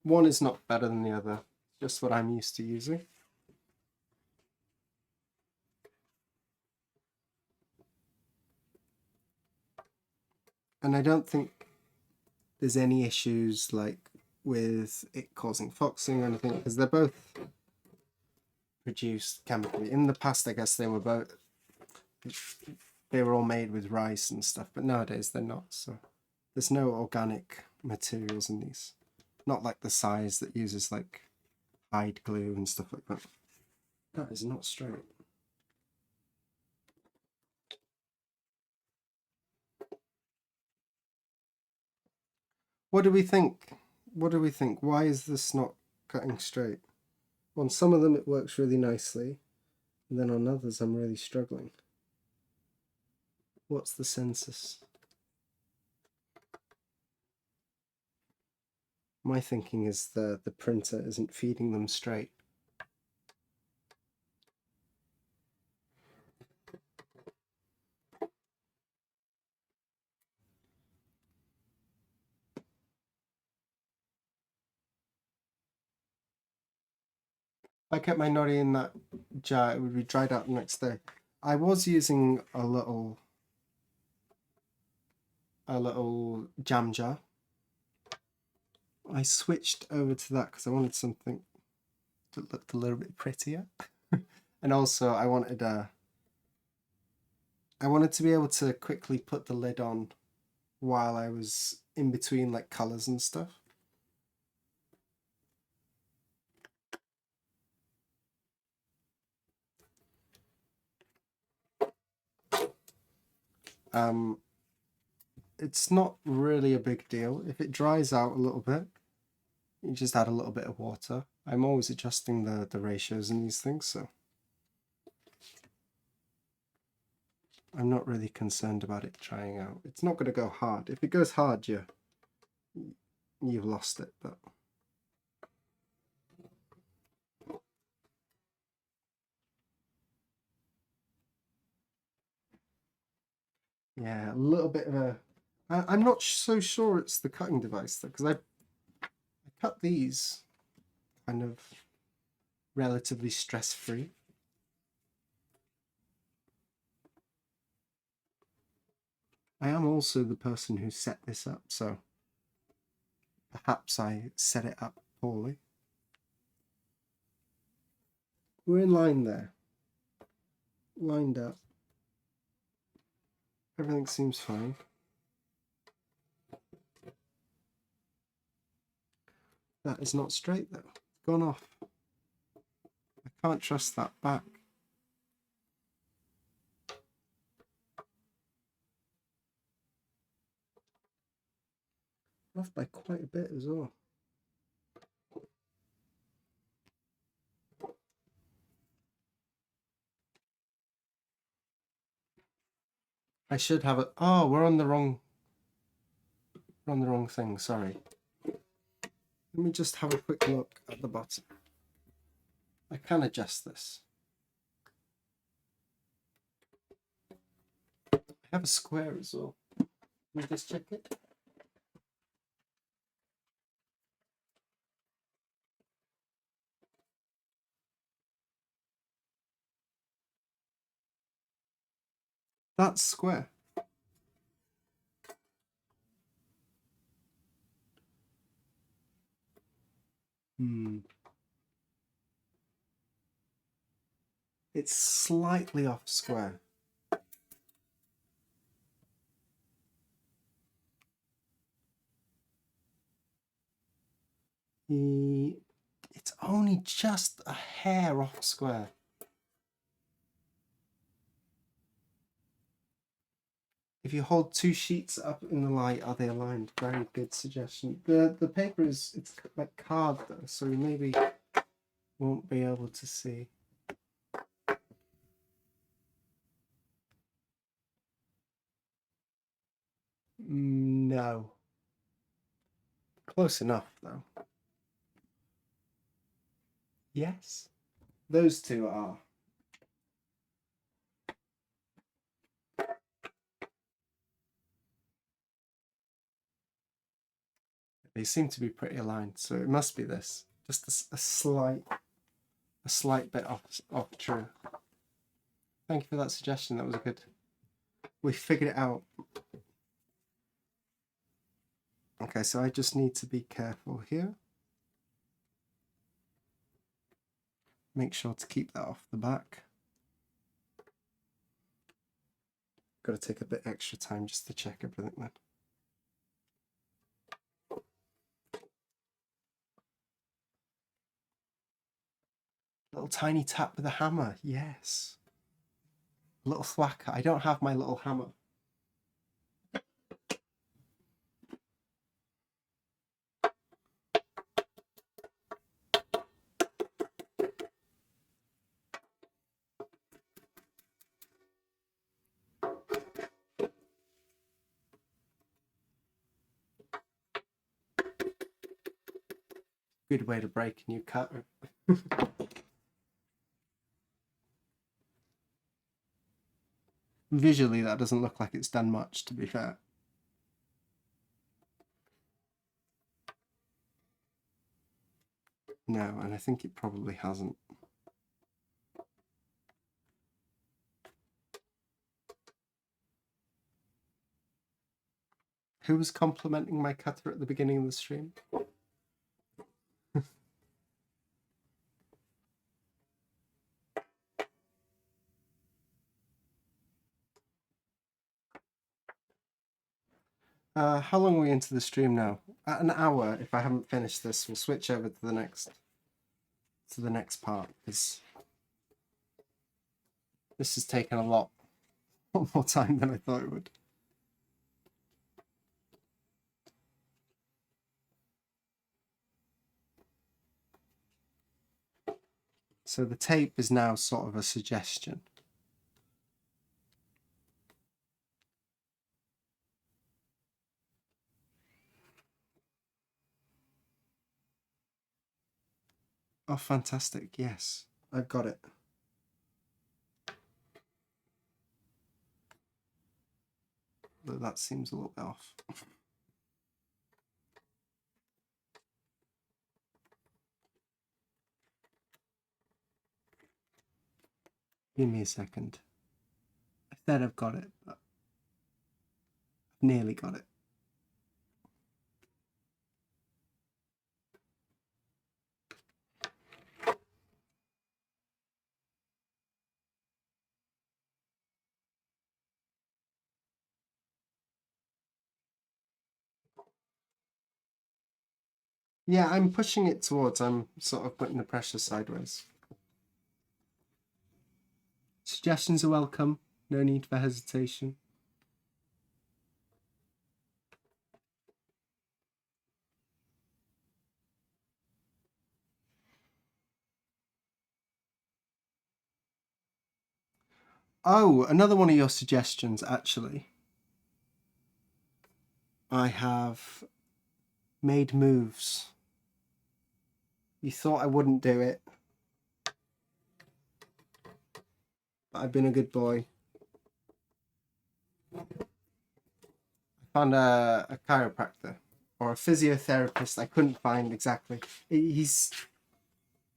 One is not better than the other, just what I'm used to using. And I don't think there's any issues like with it causing foxing or anything, because they're both produced chemically. In the past, I guess they were all made with rice and stuff, but nowadays they're not. So there's no organic materials in these. Not like the size that uses like hide glue and stuff like that. That is not straight. What do we think? What do we think? Why is this not cutting straight? On some of them it works really nicely, and then on others I'm really struggling. What's the census? My thinking is the printer isn't feeding them straight. I kept my nori in that jar, it would be dried out the next day. I was using a little jam jar. I switched over to that because I wanted something that looked a little bit prettier. And also I wanted to be able to quickly put the lid on while I was in between like colours and stuff. It's not really a big deal. If it dries out a little bit, you just add a little bit of water. I'm always adjusting the ratios in these things, so I'm not really concerned about it drying out. It's not going to go hard. If it goes hard, you've lost it. But yeah, a little bit of a... I'm not so sure it's the cutting device though, because I cut these kind of relatively stress-free. I am also the person who set this up, so perhaps I set it up poorly. We're in line there. Lined up. Everything seems fine. That is not straight though. It's gone off. I can't trust that back. Off by quite a bit as well. I should have it. Oh, we're on the wrong thing, sorry. Let me just have a quick look at the bottom. I can adjust this. I have a square as well. Let me just check it. That's square. It's slightly off square. It's only just a hair off square. If you hold two sheets up in the light, are they aligned? Very good suggestion. The paper it's like card though, so you maybe won't be able to see. No. Close enough though. Yes. Those two are. They seem to be pretty aligned, so it must be this. Just a slight bit off true. Thank you for that suggestion. That was good. We figured it out. Okay, so I just need to be careful here. Make sure to keep that off the back. Got to take a bit extra time just to check everything then. Little tiny tap with a hammer, yes. A little thwacker. I don't have my little hammer. Good way to break a new cutter. Visually, that doesn't look like it's done much, to be fair. No, and I think it probably hasn't. Who was complimenting my cutter at the beginning of the stream? How long are we into the stream now? At an hour, if I haven't finished this, we'll switch over to the next part, because this has taken a lot more time than I thought it would. So the tape is now sort of a suggestion. Oh, fantastic. Yes, I've got it. But that seems a little bit off. Give me a second. I said I've got it, but I've nearly got it. Yeah, I'm pushing it towards, I'm sort of putting the pressure sideways. Suggestions are welcome. No need for hesitation. Oh, another one of your suggestions, actually. I have made moves. You thought I wouldn't do it, but I've been a good boy. I found a chiropractor or a physiotherapist. I couldn't find exactly. He's,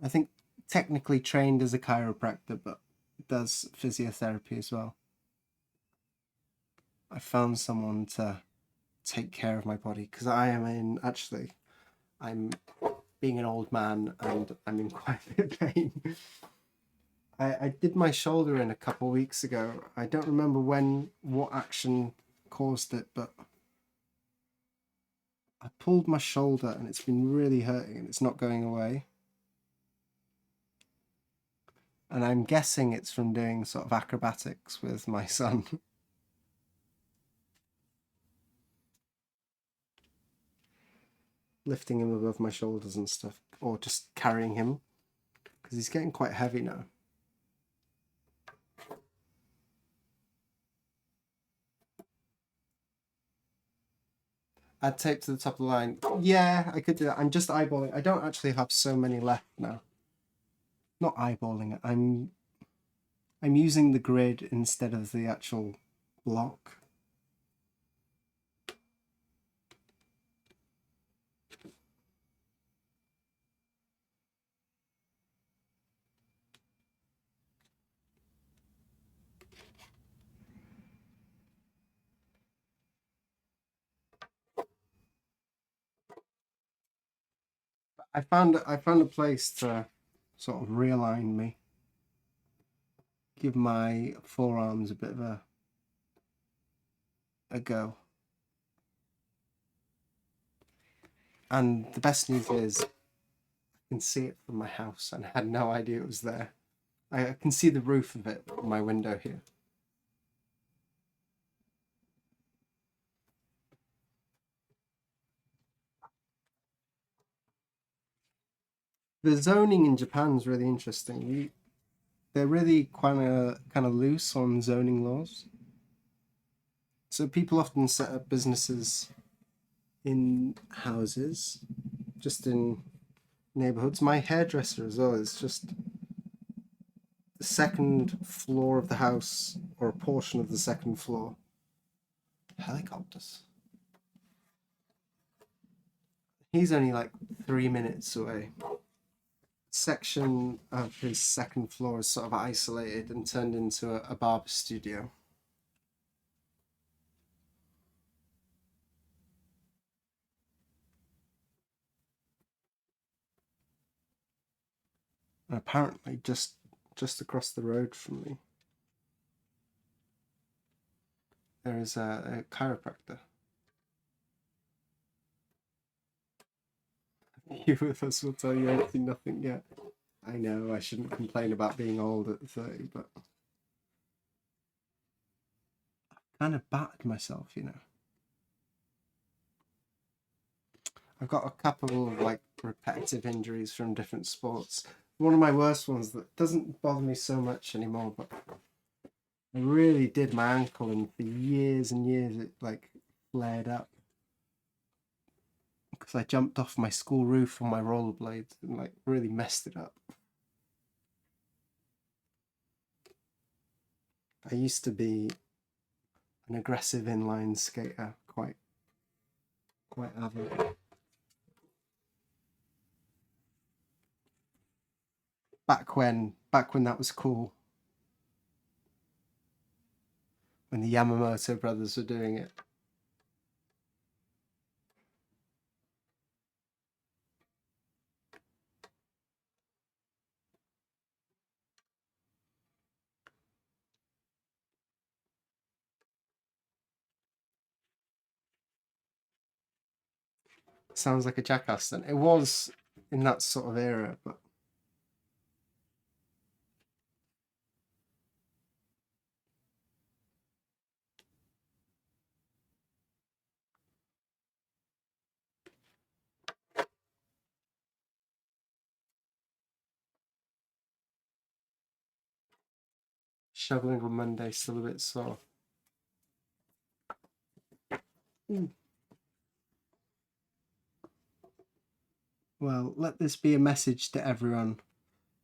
I think, technically trained as a chiropractor, but does physiotherapy as well. I found someone to take care of my body, because I'm being an old man and I'm in quite a bit of pain. I did my shoulder in a couple of weeks ago. I don't remember what action caused it, but I pulled my shoulder and it's been really hurting and it's not going away. And I'm guessing it's from doing sort of acrobatics with my son. Lifting him above my shoulders and stuff, or just carrying him, because he's getting quite heavy now. Add tape to the top of the line. Yeah, I could do that. I'm just eyeballing. I don't actually have so many left now. Not eyeballing it. I'm using the grid instead of the actual block. I found a place to sort of realign me. Give my forearms a bit of a go. And the best news is I can see it from my house and I had no idea it was there. I can see the roof of it from my window here. The zoning in Japan is really interesting. They're really kind of loose on zoning laws. So people often set up businesses in houses, just in neighborhoods. My hairdresser as well is just the second floor of the house, or a portion of the second floor. Helicopters. He's only like 3 minutes away. Section of his second floor is sort of isolated and turned into a barber studio. And apparently just across the road from me, there is a chiropractor. Few of us will tell you anything, nothing yet. I know I shouldn't complain about being old at 30, but I kind of battered myself, you know. I've got a couple of like repetitive injuries from different sports. One of my worst ones that doesn't bother me so much anymore, but I really did my ankle, and for years and years it like flared up because I jumped off my school roof on my rollerblades and like really messed it up. I used to be an aggressive inline skater, quite avid. Back when that was cool. When the Yamamoto brothers were doing it. Sounds like a jackass then. It was in that sort of era, but shoveling on Monday still a bit sore. Well, let this be a message to everyone.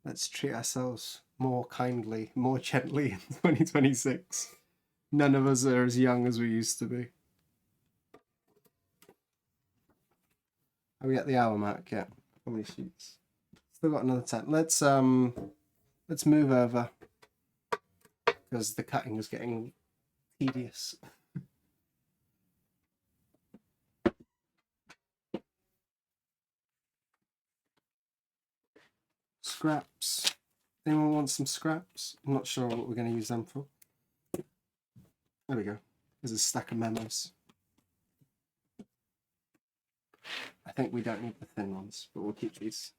Let's treat ourselves more kindly, more gently in 2026. None of us are as young as we used to be. Are we at the hour mark yet? How many sheets? Still got another 10. Let's move over because the cutting is getting tedious. Scraps. Anyone want some scraps? I'm not sure what we're going to use them for. There we go. There's a stack of memos. I think we don't need the thin ones, but we'll keep these.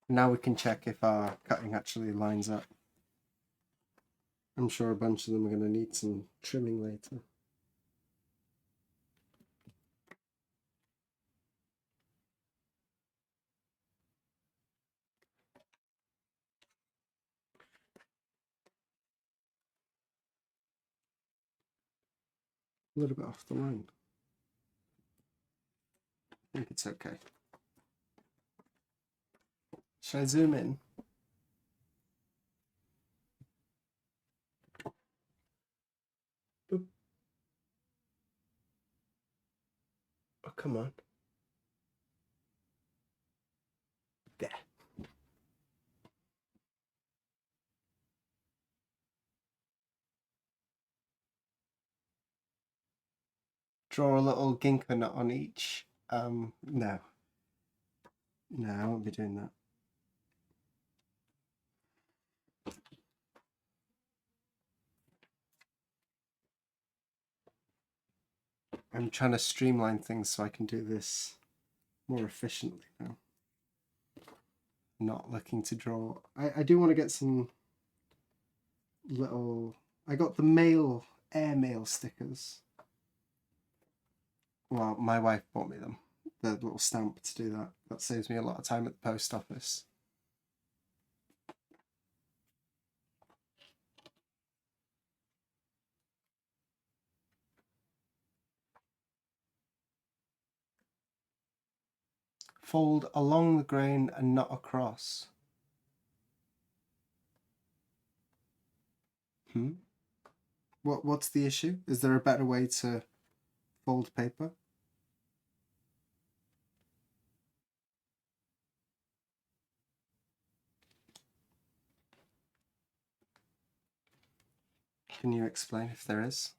Now we can check if our cutting actually lines up. I'm sure a bunch of them are going to need some trimming later. A little bit off the line. I think it's okay. Should I zoom in? Boop. Oh, come on. There. Draw a little ginkgo nut on each. No. No, I won't be doing that. I'm trying to streamline things so I can do this more efficiently now. Not looking to draw. I do want to get some little... I got the airmail stickers. Well, my wife bought me them. The little stamp to do that. That saves me a lot of time at the post office. Fold along the grain and not across. What's the issue? Is there a better way to fold paper? Can you explain if there is?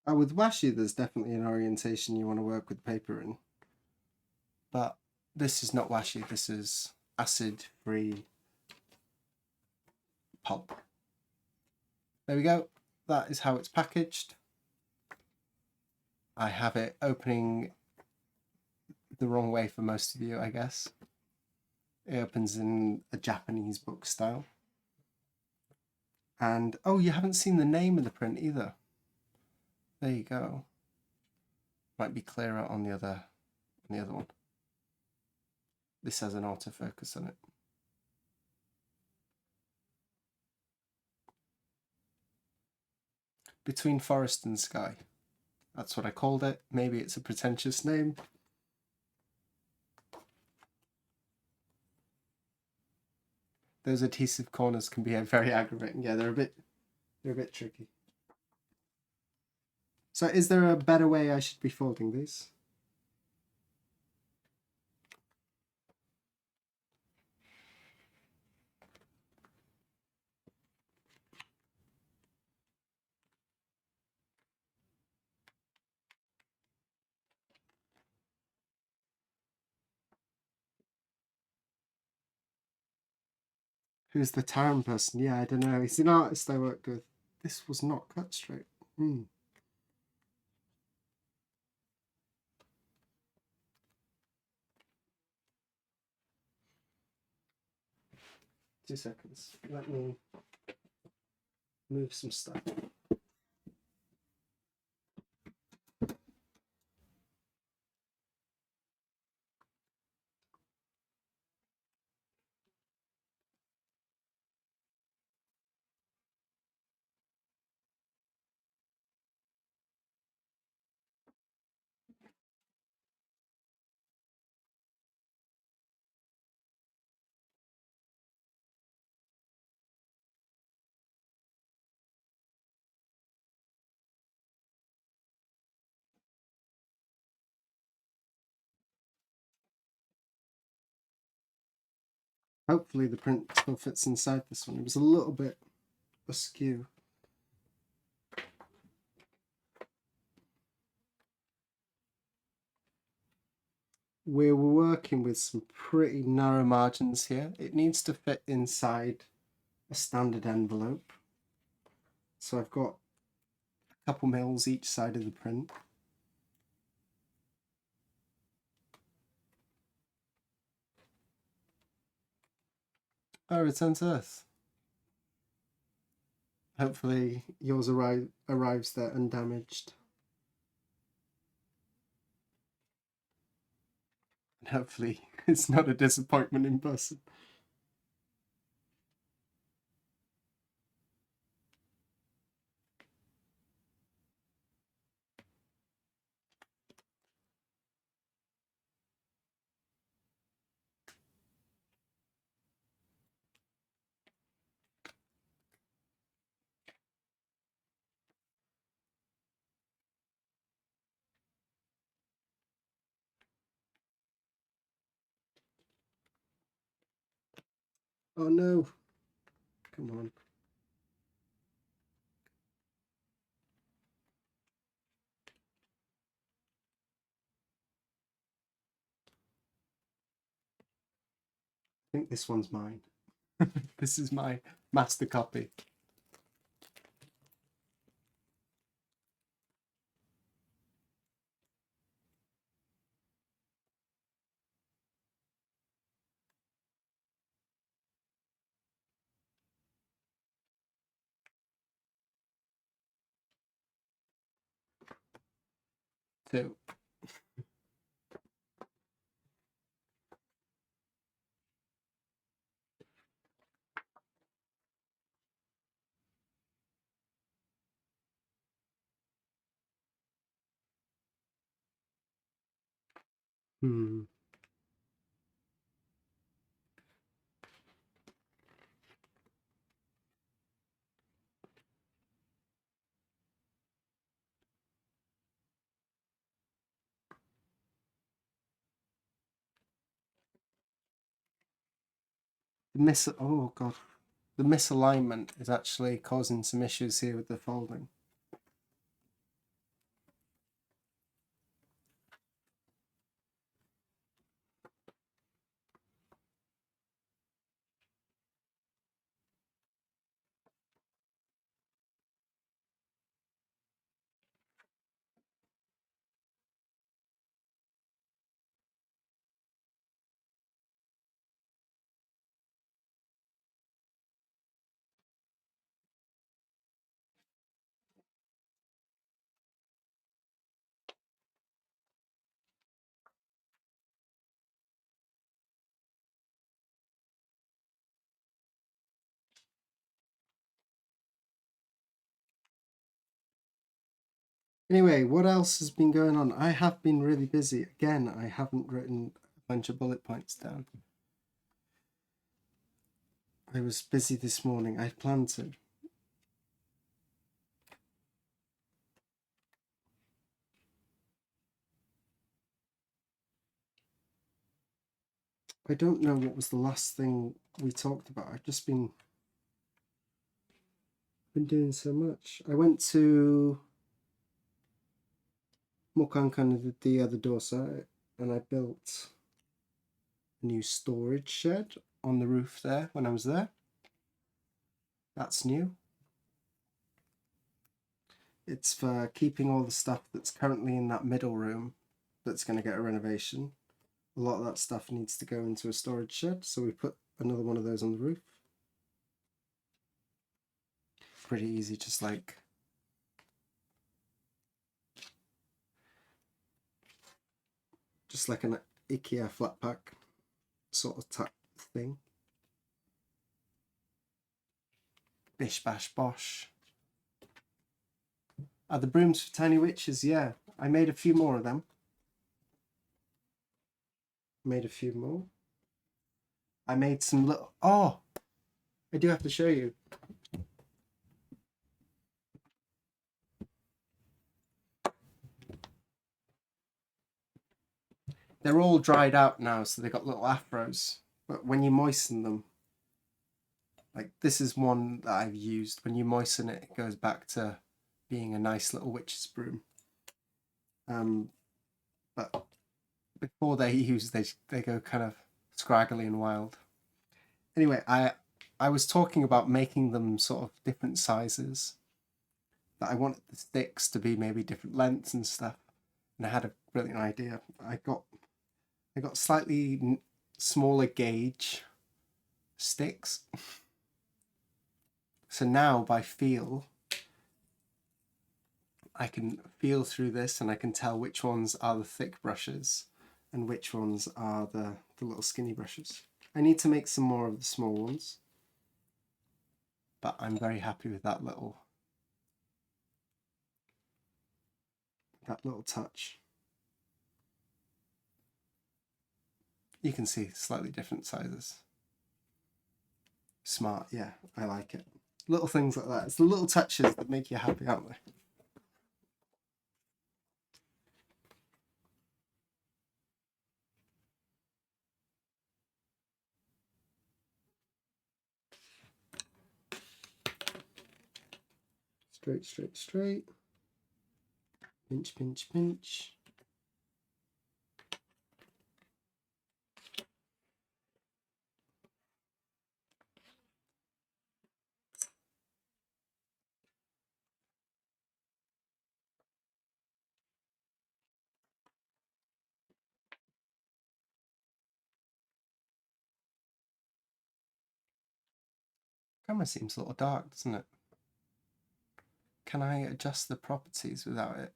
With washi, there's definitely an orientation you want to work with paper in. But this is not washi, this is acid-free pulp. There we go. That is how it's packaged. I have it opening the wrong way for most of you, I guess. It opens in a Japanese book style. And, oh, you haven't seen the name of the print either. There you go. Might be clearer on the other one. This has an autofocus on it. Between Forest and Sky. That's what I called it. Maybe it's a pretentious name. Those adhesive corners can be very aggravating. Yeah, they're a bit tricky. So is there a better way I should be folding these? Who's the Taran person? Yeah, I don't know. He's an artist I worked with. This was not cut straight. 2 seconds. Let me move some stuff. Hopefully the print still fits inside this one. It was a little bit askew. We're working with some pretty narrow margins here. It needs to fit inside a standard envelope. So I've got a couple mils each side of the print. Oh, Return to Earth. Hopefully yours arrives there undamaged. And hopefully it's not a disappointment in person. Oh no. Come on. I think this one's mine. This is my master copy. Two. Hmm. oh god, the misalignment is actually causing some issues here with the folding. Anyway, what else has been going on? I have been really busy. Again, I haven't written a bunch of bullet points down. I was busy this morning. I planned to. I don't know what was the last thing we talked about. I've just been doing so much. I went to Mokankan the other door side and I built a new storage shed on the roof there when I was there. That's new. It's for keeping all the stuff that's currently in that middle room that's going to get a renovation. A lot of that stuff needs to go into a storage shed, so we put another one of those on the roof. Pretty easy, just like an IKEA flat pack sort of type thing. Bish bash bosh. Are the brooms for tiny witches? Yeah, I made a few more of them. Made a few more. I made some little... Oh! I do have to show you. They're all dried out now, so they've got little afros. But when you moisten them, like this is one that I've used. When you moisten it, it goes back to being a nice little witch's broom. But before they're used, they go kind of scraggly and wild. Anyway, I was talking about making them sort of different sizes. That I wanted the sticks to be maybe different lengths and stuff. And I had a brilliant idea. I got slightly smaller gauge sticks. So now by feel, I can feel through this and I can tell which ones are the thick brushes and which ones are the little skinny brushes. I need to make some more of the small ones, but I'm very happy with that little touch. You can see slightly different sizes. Smart, yeah, I like it. Little things like that. It's the little touches that make you happy, aren't they? Straight, straight, straight. Pinch, pinch, pinch. Camera seems a little dark, doesn't it? Can I adjust the properties without it?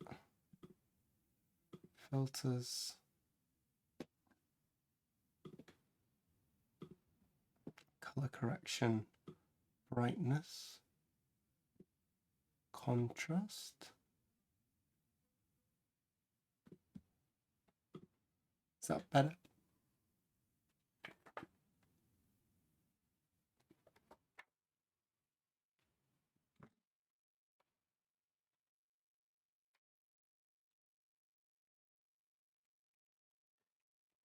Filters. Color correction. Brightness. Contrast. Is that better?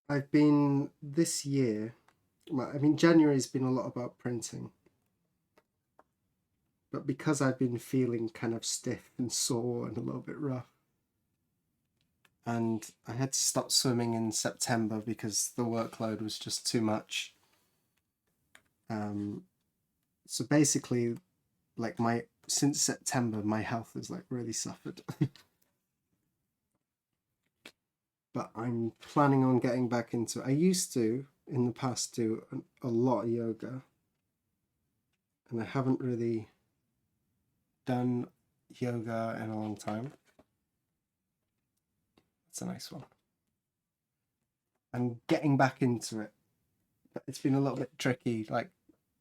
I've been this year, I mean, January's been a lot about printing, but because I've been feeling kind of stiff and sore and a little bit rough, and I had to stop swimming in September because the workload was just too much. So basically, like since September, my health has like really suffered. But I'm planning on getting back into it. I used to, in the past, do a lot of yoga, and I haven't really done yoga in a long time. That's a nice one. I'm getting back into it, but it's been a little bit tricky, like,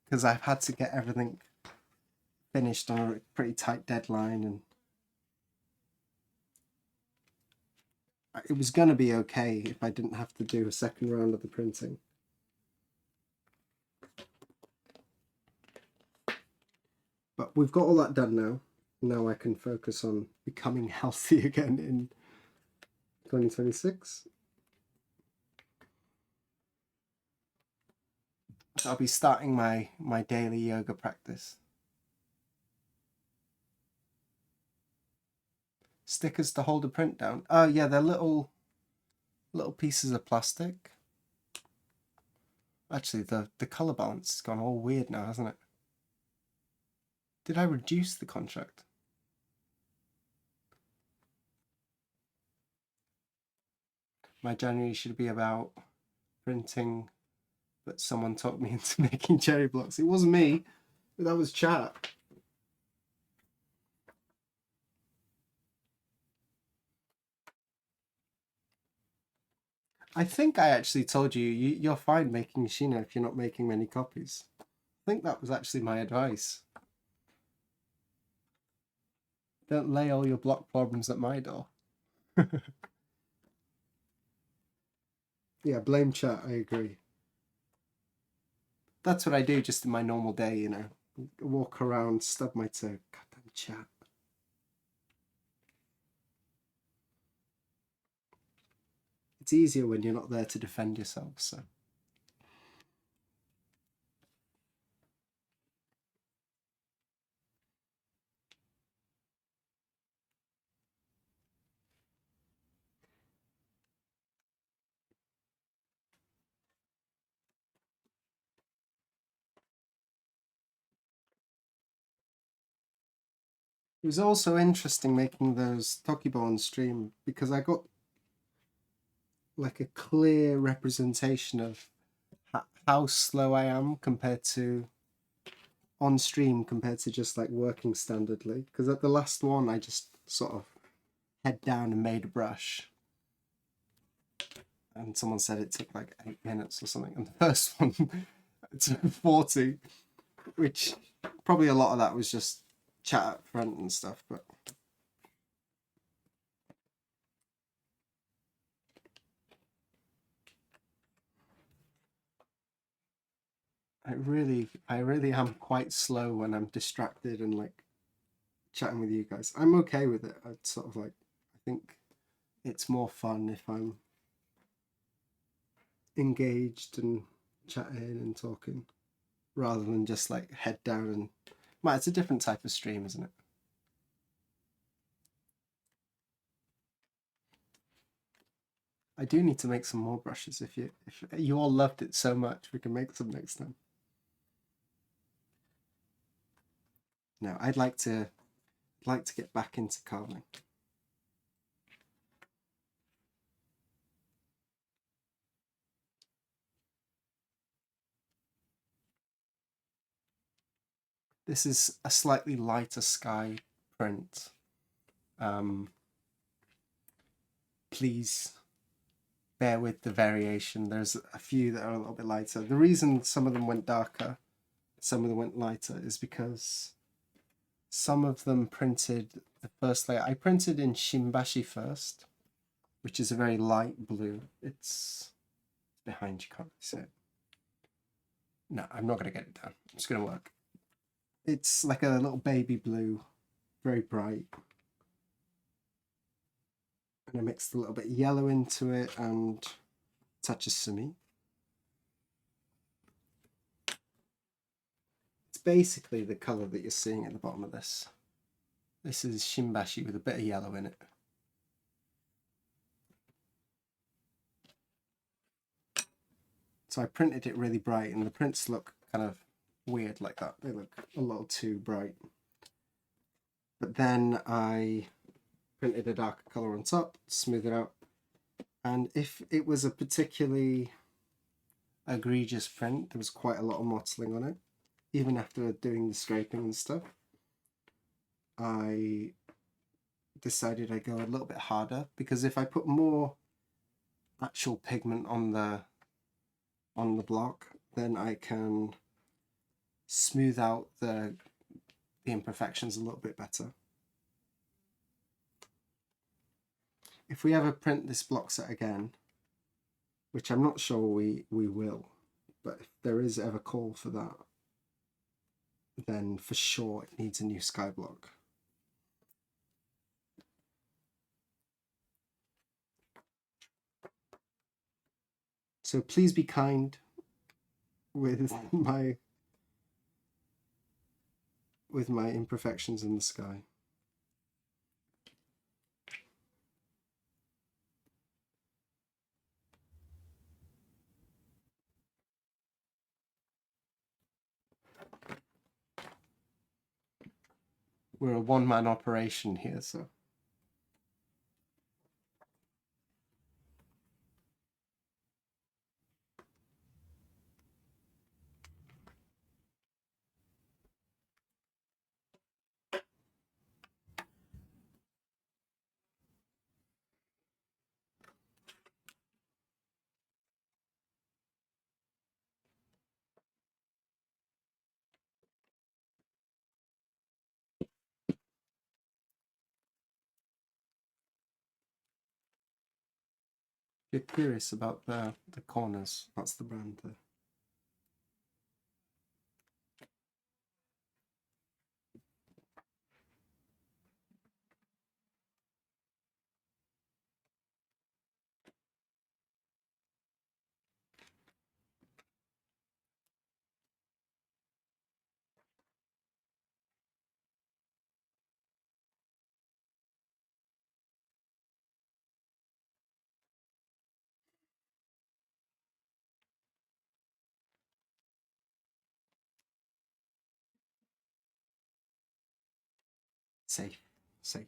because I've had to get everything finished on a pretty tight deadline, and it was going to be okay if I didn't have to do a second round of the printing. But we've got all that done now. Now I can focus on becoming healthy again in 2026. So I'll be starting my daily yoga practice. Stickers to hold the print down. Oh yeah, they're little pieces of plastic. Actually, the color balance has gone all weird now, hasn't it? Did I reduce the contract? My January should be about printing, but someone talked me into making cherry blocks. It wasn't me, but that was chat. I think I actually told you're fine making Sheena if you're not making many copies. I think that was actually my advice. Don't lay all your block problems at my door. Yeah, blame chat, I agree. That's what I do just in my normal day, you know. Walk around, stub my toe. Goddamn chat. It's easier when you're not there to defend yourself, so. It was also interesting making those Tokibo on stream because I got like a clear representation of how slow I am compared to on stream compared to just like working standardly. Because at the last one, I just sort of head down and made a brush. And someone said it took like 8 minutes or something. And the first one, it took 40, which probably a lot of that was just chat up front and stuff. But I really am quite slow when I'm distracted and like chatting with you guys. I'm okay with it. I'd sort of like, I think it's more fun if I'm engaged and chatting and talking rather than just like head down and well, it's a different type of stream, isn't it? I do need to make some more brushes. If you all loved it so much, we can make some next time. No, I'd like to get back into carving. This is a slightly lighter sky print. Please bear with the variation. There's a few that are a little bit lighter. The reason some of them went darker, some of them went lighter, is because some of them printed the first layer. I printed in Shimbashi first, which is a very light blue. It's behind you, can't see it. No, I'm not going to get it down. It's going to work. It's like a little baby blue, very bright. And I mixed a little bit of yellow into it and a touch of sumi. basically the colour that you're seeing at the bottom of this. This is Shimbashi with a bit of yellow in it. So I printed it really bright, and the prints look kind of weird like that. They look a little too bright. But then I printed a darker colour on top, smooth it out. And if it was a particularly egregious print, there was quite a lot of mottling on it. Even after doing the scraping and stuff, I decided I'd go a little bit harder, because if I put more actual pigment on the block, then I can smooth out the imperfections a little bit better. If we ever print this block set again, which I'm not sure we will, but if there is ever call for that, then for sure it needs a new sky block. So please be kind with my imperfections in the sky. We're a one-man operation here, so. If you're curious about the corners, that's the brand there. Safe, safe.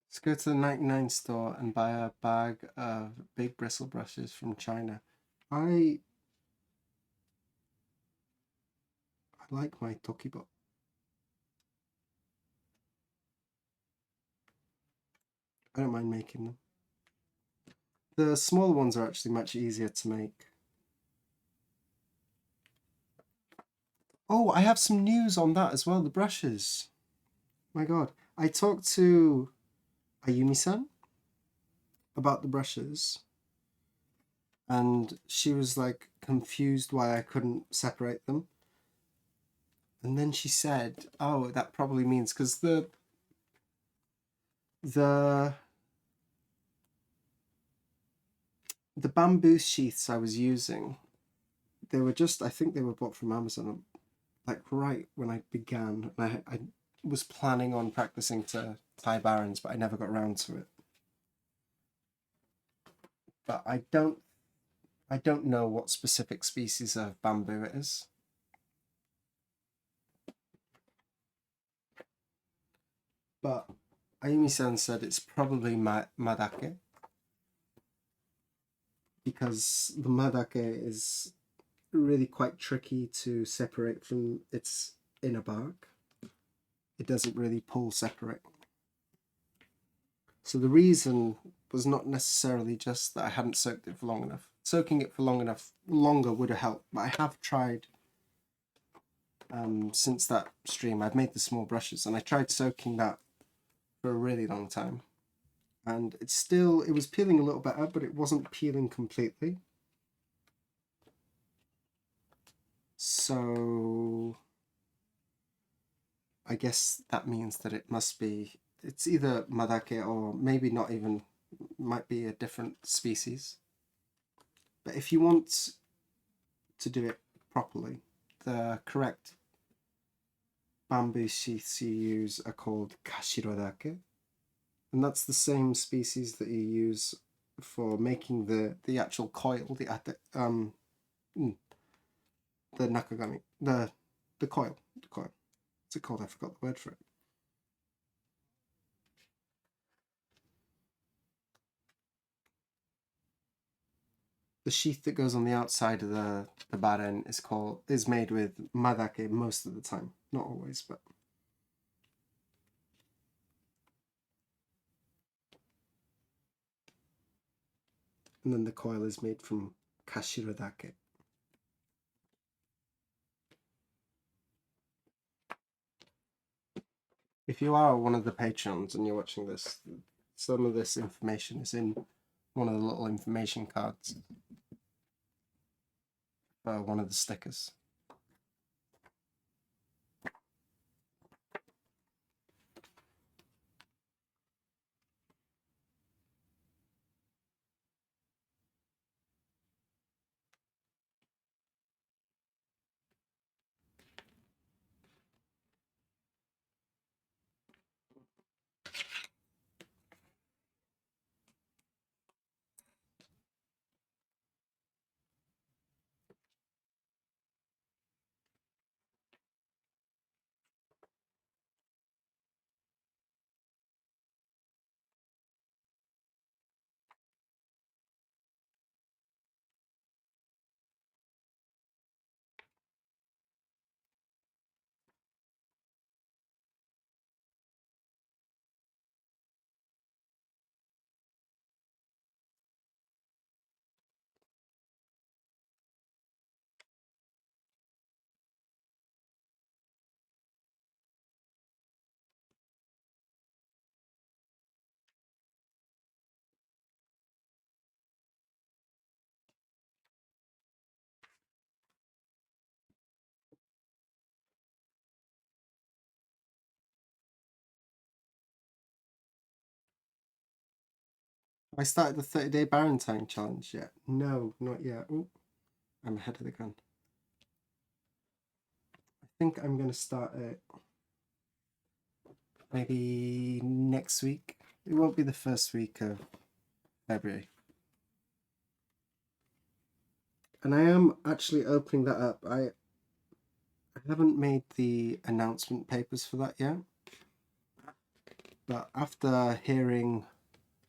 Let's go to the 99 store and buy a bag of big bristle brushes from China. I like my Tokibot. I don't mind making them. The smaller ones are actually much easier to make. Oh, I have some news on that as well, the brushes. My God. I talked to Ayumi-san about the brushes, and she was like confused why I couldn't separate them. And then she said, oh, that probably means because the bamboo sheaths I was using, they were just, I think they were bought from Amazon, like right when I began. And I was planning on practicing to tie barons, but I never got around to it. But I don't know what specific species of bamboo it is. But Ayumi-san said it's probably madake, because the madake is really quite tricky to separate from its inner bark. It doesn't really pull separate. So the reason was not necessarily just that I hadn't soaked it for long enough. Soaking it for longer would have helped, but I have tried since that stream. I've made the small brushes, and I tried soaking that for a really long time, and it was peeling a little better, but it wasn't peeling completely. So I guess that means that it must be, it's either madake or maybe not even, might be a different species. But if you want to do it properly, the correct bamboo sheaths you use are called kashirodake, and that's the same species that you use for making the actual coil, the nakagami, the coil, What's it called? I forgot the word for it. The sheath that goes on the outside of the baren is made with madake most of the time, not always, but. And then the coil is made from kashirodake. If you are one of the patrons and you're watching this, some of this information is in one of the little information cards for one of the stickers. I started the 30-day Barentine challenge yet? No, not yet. Ooh, I'm ahead of the gun. I think I'm going to start it maybe next week. It won't be the first week of February. And I am actually opening that up. I haven't made the announcement papers for that yet. But after hearing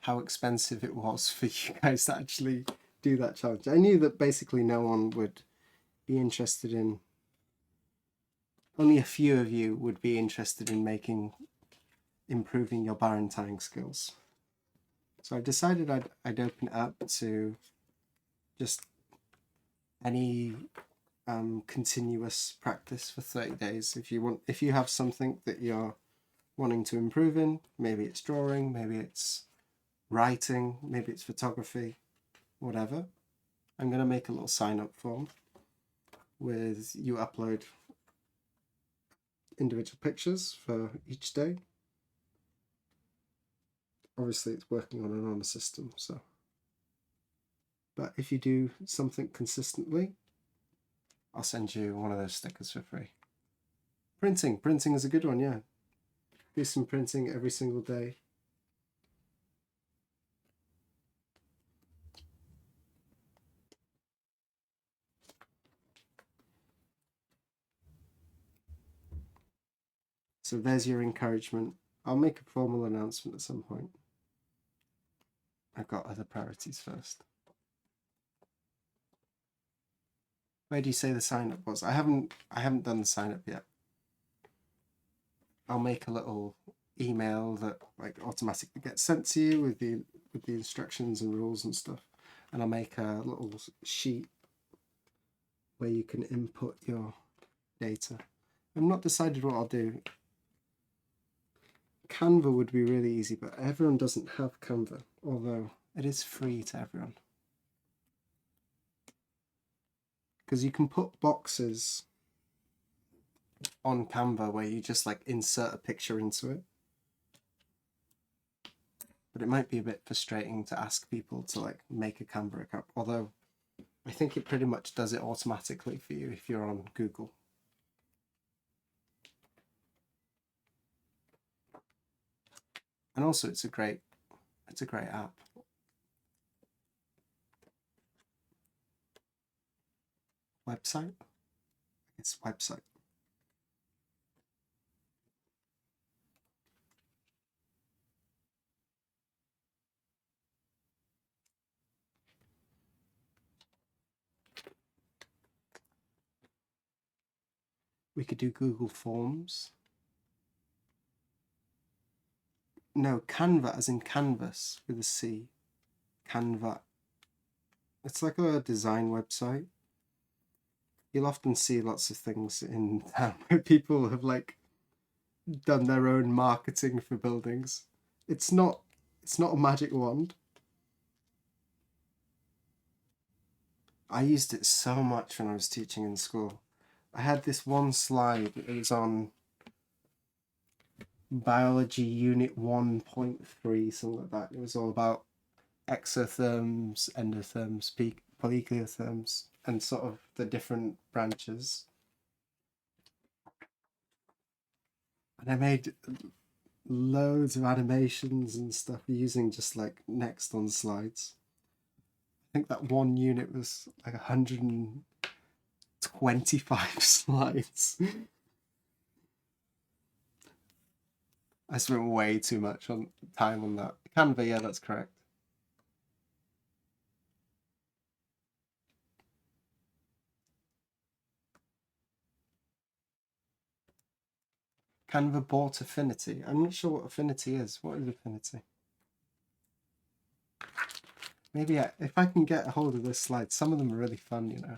how expensive it was for you guys to actually do that challenge, I knew that basically no one would be interested in, only a few of you would be interested in improving your Barentine skills. So I decided I'd open it up to just any continuous practice for 30 days. If you have something that you're wanting to improve in, maybe it's drawing, maybe it's writing, maybe it's photography, whatever, I'm going to make a little sign up form with you upload individual pictures for each day. Obviously it's working on an honor system, so. But if you do something consistently, I'll send you one of those stickers for free. Printing is a good one, yeah. Do some printing every single day. So there's your encouragement. I'll make a formal announcement at some point. I've got other priorities first. Where do you say the sign up was? I haven't done the sign up yet. I'll make a little email that like automatically gets sent to you with the instructions and rules and stuff. And I'll make a little sheet where you can input your data. I've not decided what I'll do. Canva would be really easy, but everyone doesn't have Canva, although it is free to everyone. Because you can put boxes on Canva where you just like insert a picture into it. But it might be a bit frustrating to ask people to like make a Canva account, although I think it pretty much does it automatically for you if you're on Google. And also it's a great app. Website? It's website. We could do Google Forms. No, Canva as in canvas with a C. Canva. It's like a design website. You'll often see lots of things in town where people have like done their own marketing for buildings. It's not a magic wand. I used it so much when I was teaching in school. I had this one slide, it was on biology unit 1.3, something like that. It was all about exotherms, endotherms, polycotherms, and sort of the different branches. And I made loads of animations and stuff using just like next on slides. I think that one unit was like 125 slides. I spent way too much time on that. Canva, yeah, that's correct. Canva bought Affinity. I'm not sure what Affinity is. What is Affinity? Maybe if I can get a hold of this slide, some of them are really fun, you know.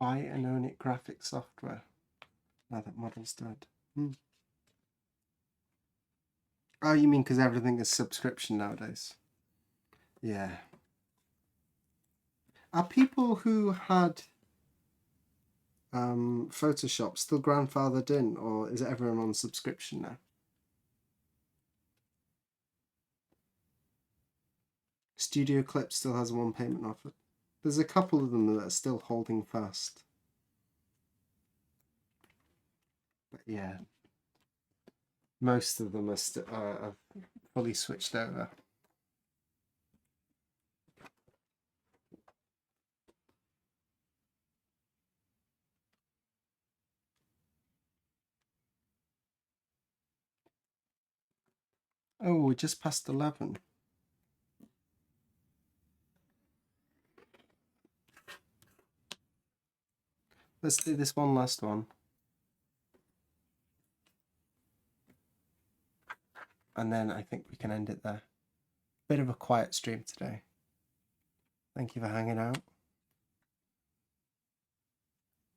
Buy and own it graphic software. Now that model's dead. Oh, you mean because everything is subscription nowadays? Yeah. Are people who had Photoshop still grandfathered in, or is everyone on subscription now? Studio Clip still has one payment offer. There's a couple of them that are still holding fast. But yeah, most of them are fully switched over. Oh, we're just past 11. Let's do this one last one. And then I think we can end it there. Bit of a quiet stream today. Thank you for hanging out.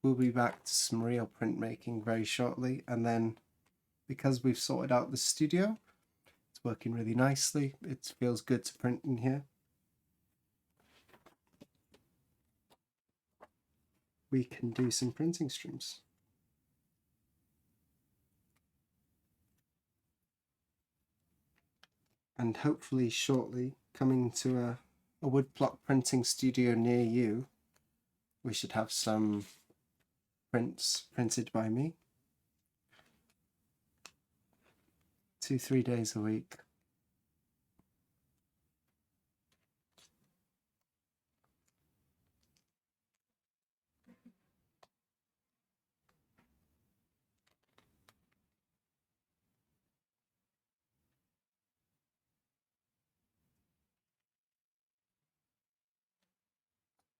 We'll be back to some real printmaking very shortly. And then because we've sorted out the studio, it's working really nicely. It feels good to print in here. We can do some printing streams. And hopefully shortly coming to a woodblock printing studio near you, we should have some prints printed by me. 2-3 days a week.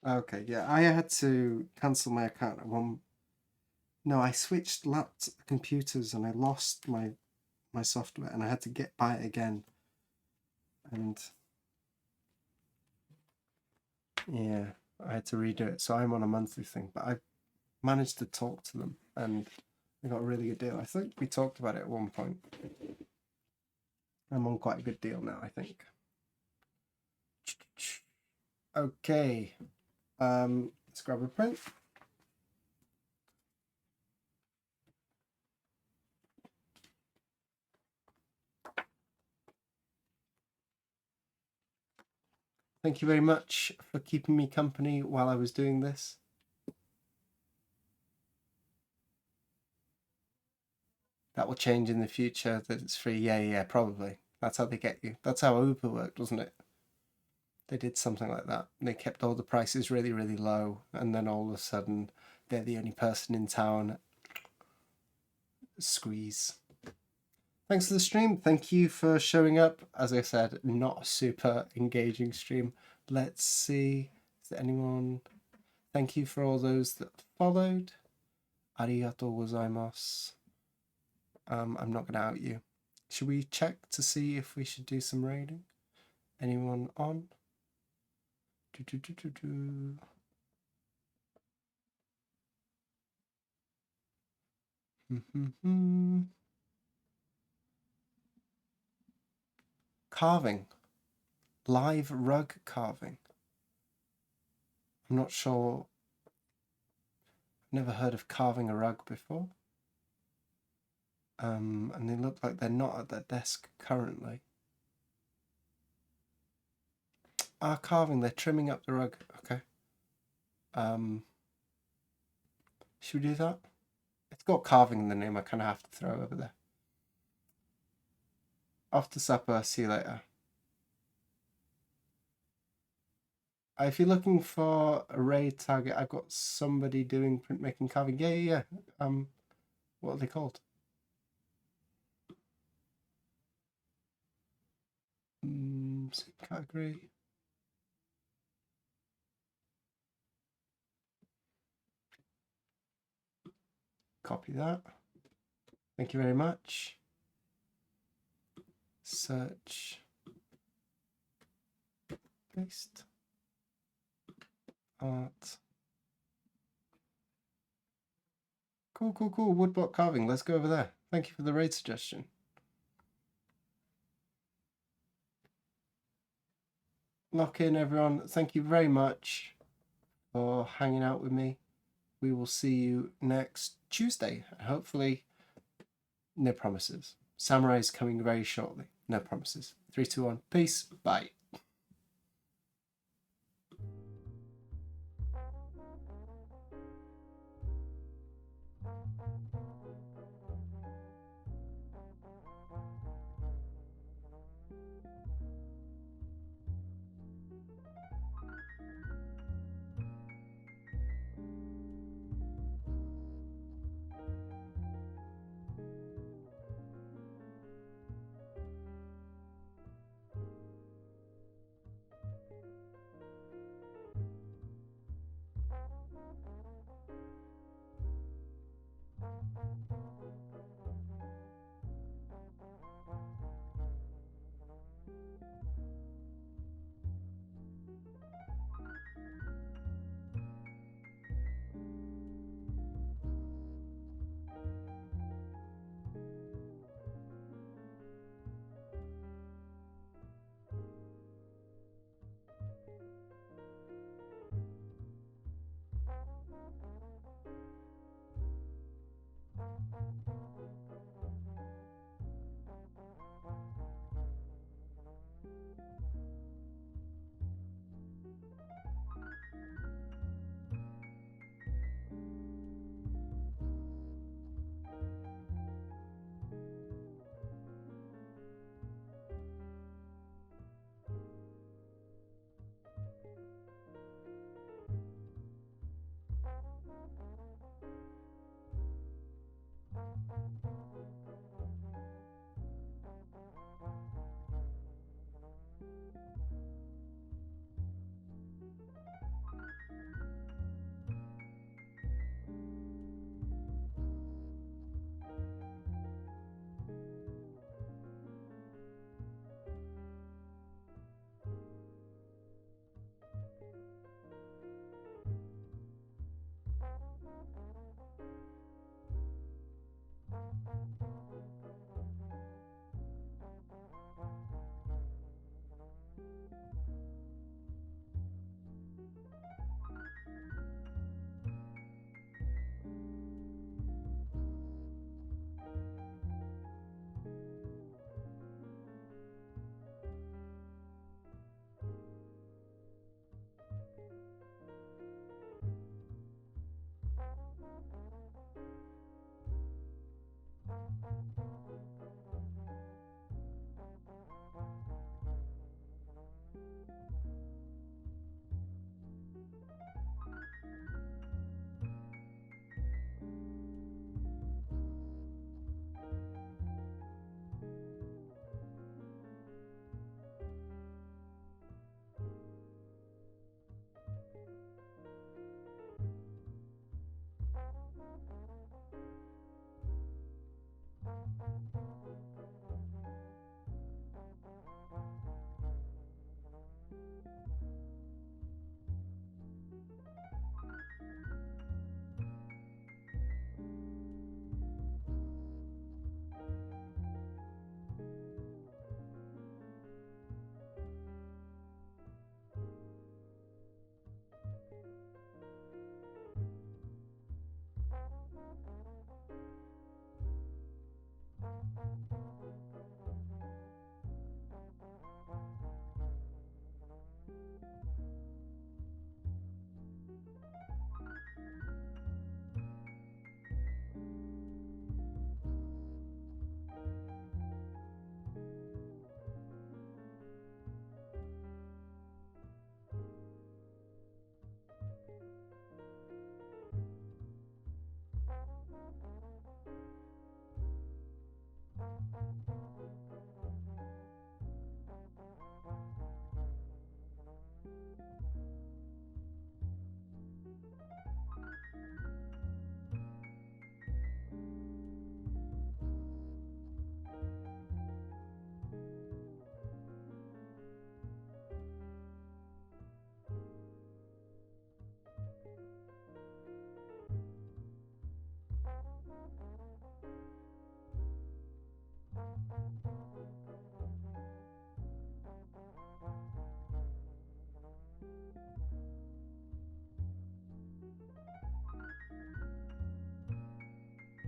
Okay, yeah, I had to cancel my account at one. No, I switched computers and I lost my software and I had to buy it again. And yeah, I had to redo it. So I'm on a monthly thing, but I managed to talk to them and I got a really good deal. I think we talked about it at one point. I'm on quite a good deal now, I think. Okay. Let's grab a print. Thank you very much for keeping me company while I was doing this. That will change in the future, that it's free. Yeah, probably. That's how they get you. That's how Uber worked, wasn't it? They did something like that. They kept all the prices really, really low, and then all of a sudden, they're the only person in town. Squeeze. Thanks for the stream. Thank you for showing up. As I said, not a super engaging stream. Let's see. Is there anyone? Thank you for all those that followed. Arigatou gozaimasu. I'm not going to out you. Should we check to see if we should do some raiding? Anyone on? Carving. Live rug carving. I'm not sure. I've never heard of carving a rug before. And they look like they're not at their desk currently. Carving, they're trimming up the rug. Okay. Should we do that? It's got carving in the name. I kind of have to throw over there. After supper, see you later. If you're looking for a raid target, I've got somebody doing printmaking carving. Yeah. What are they called? Same category. Copy that. Thank you very much. Search. Paste. Art. Cool. Woodblock carving. Let's go over there. Thank you for the raid suggestion. Lock in, everyone. Thank you very much for hanging out with me. We will see you next Tuesday. Hopefully, no promises. Samurai is coming very shortly. No promises. 3, 2, 1. Peace. Bye.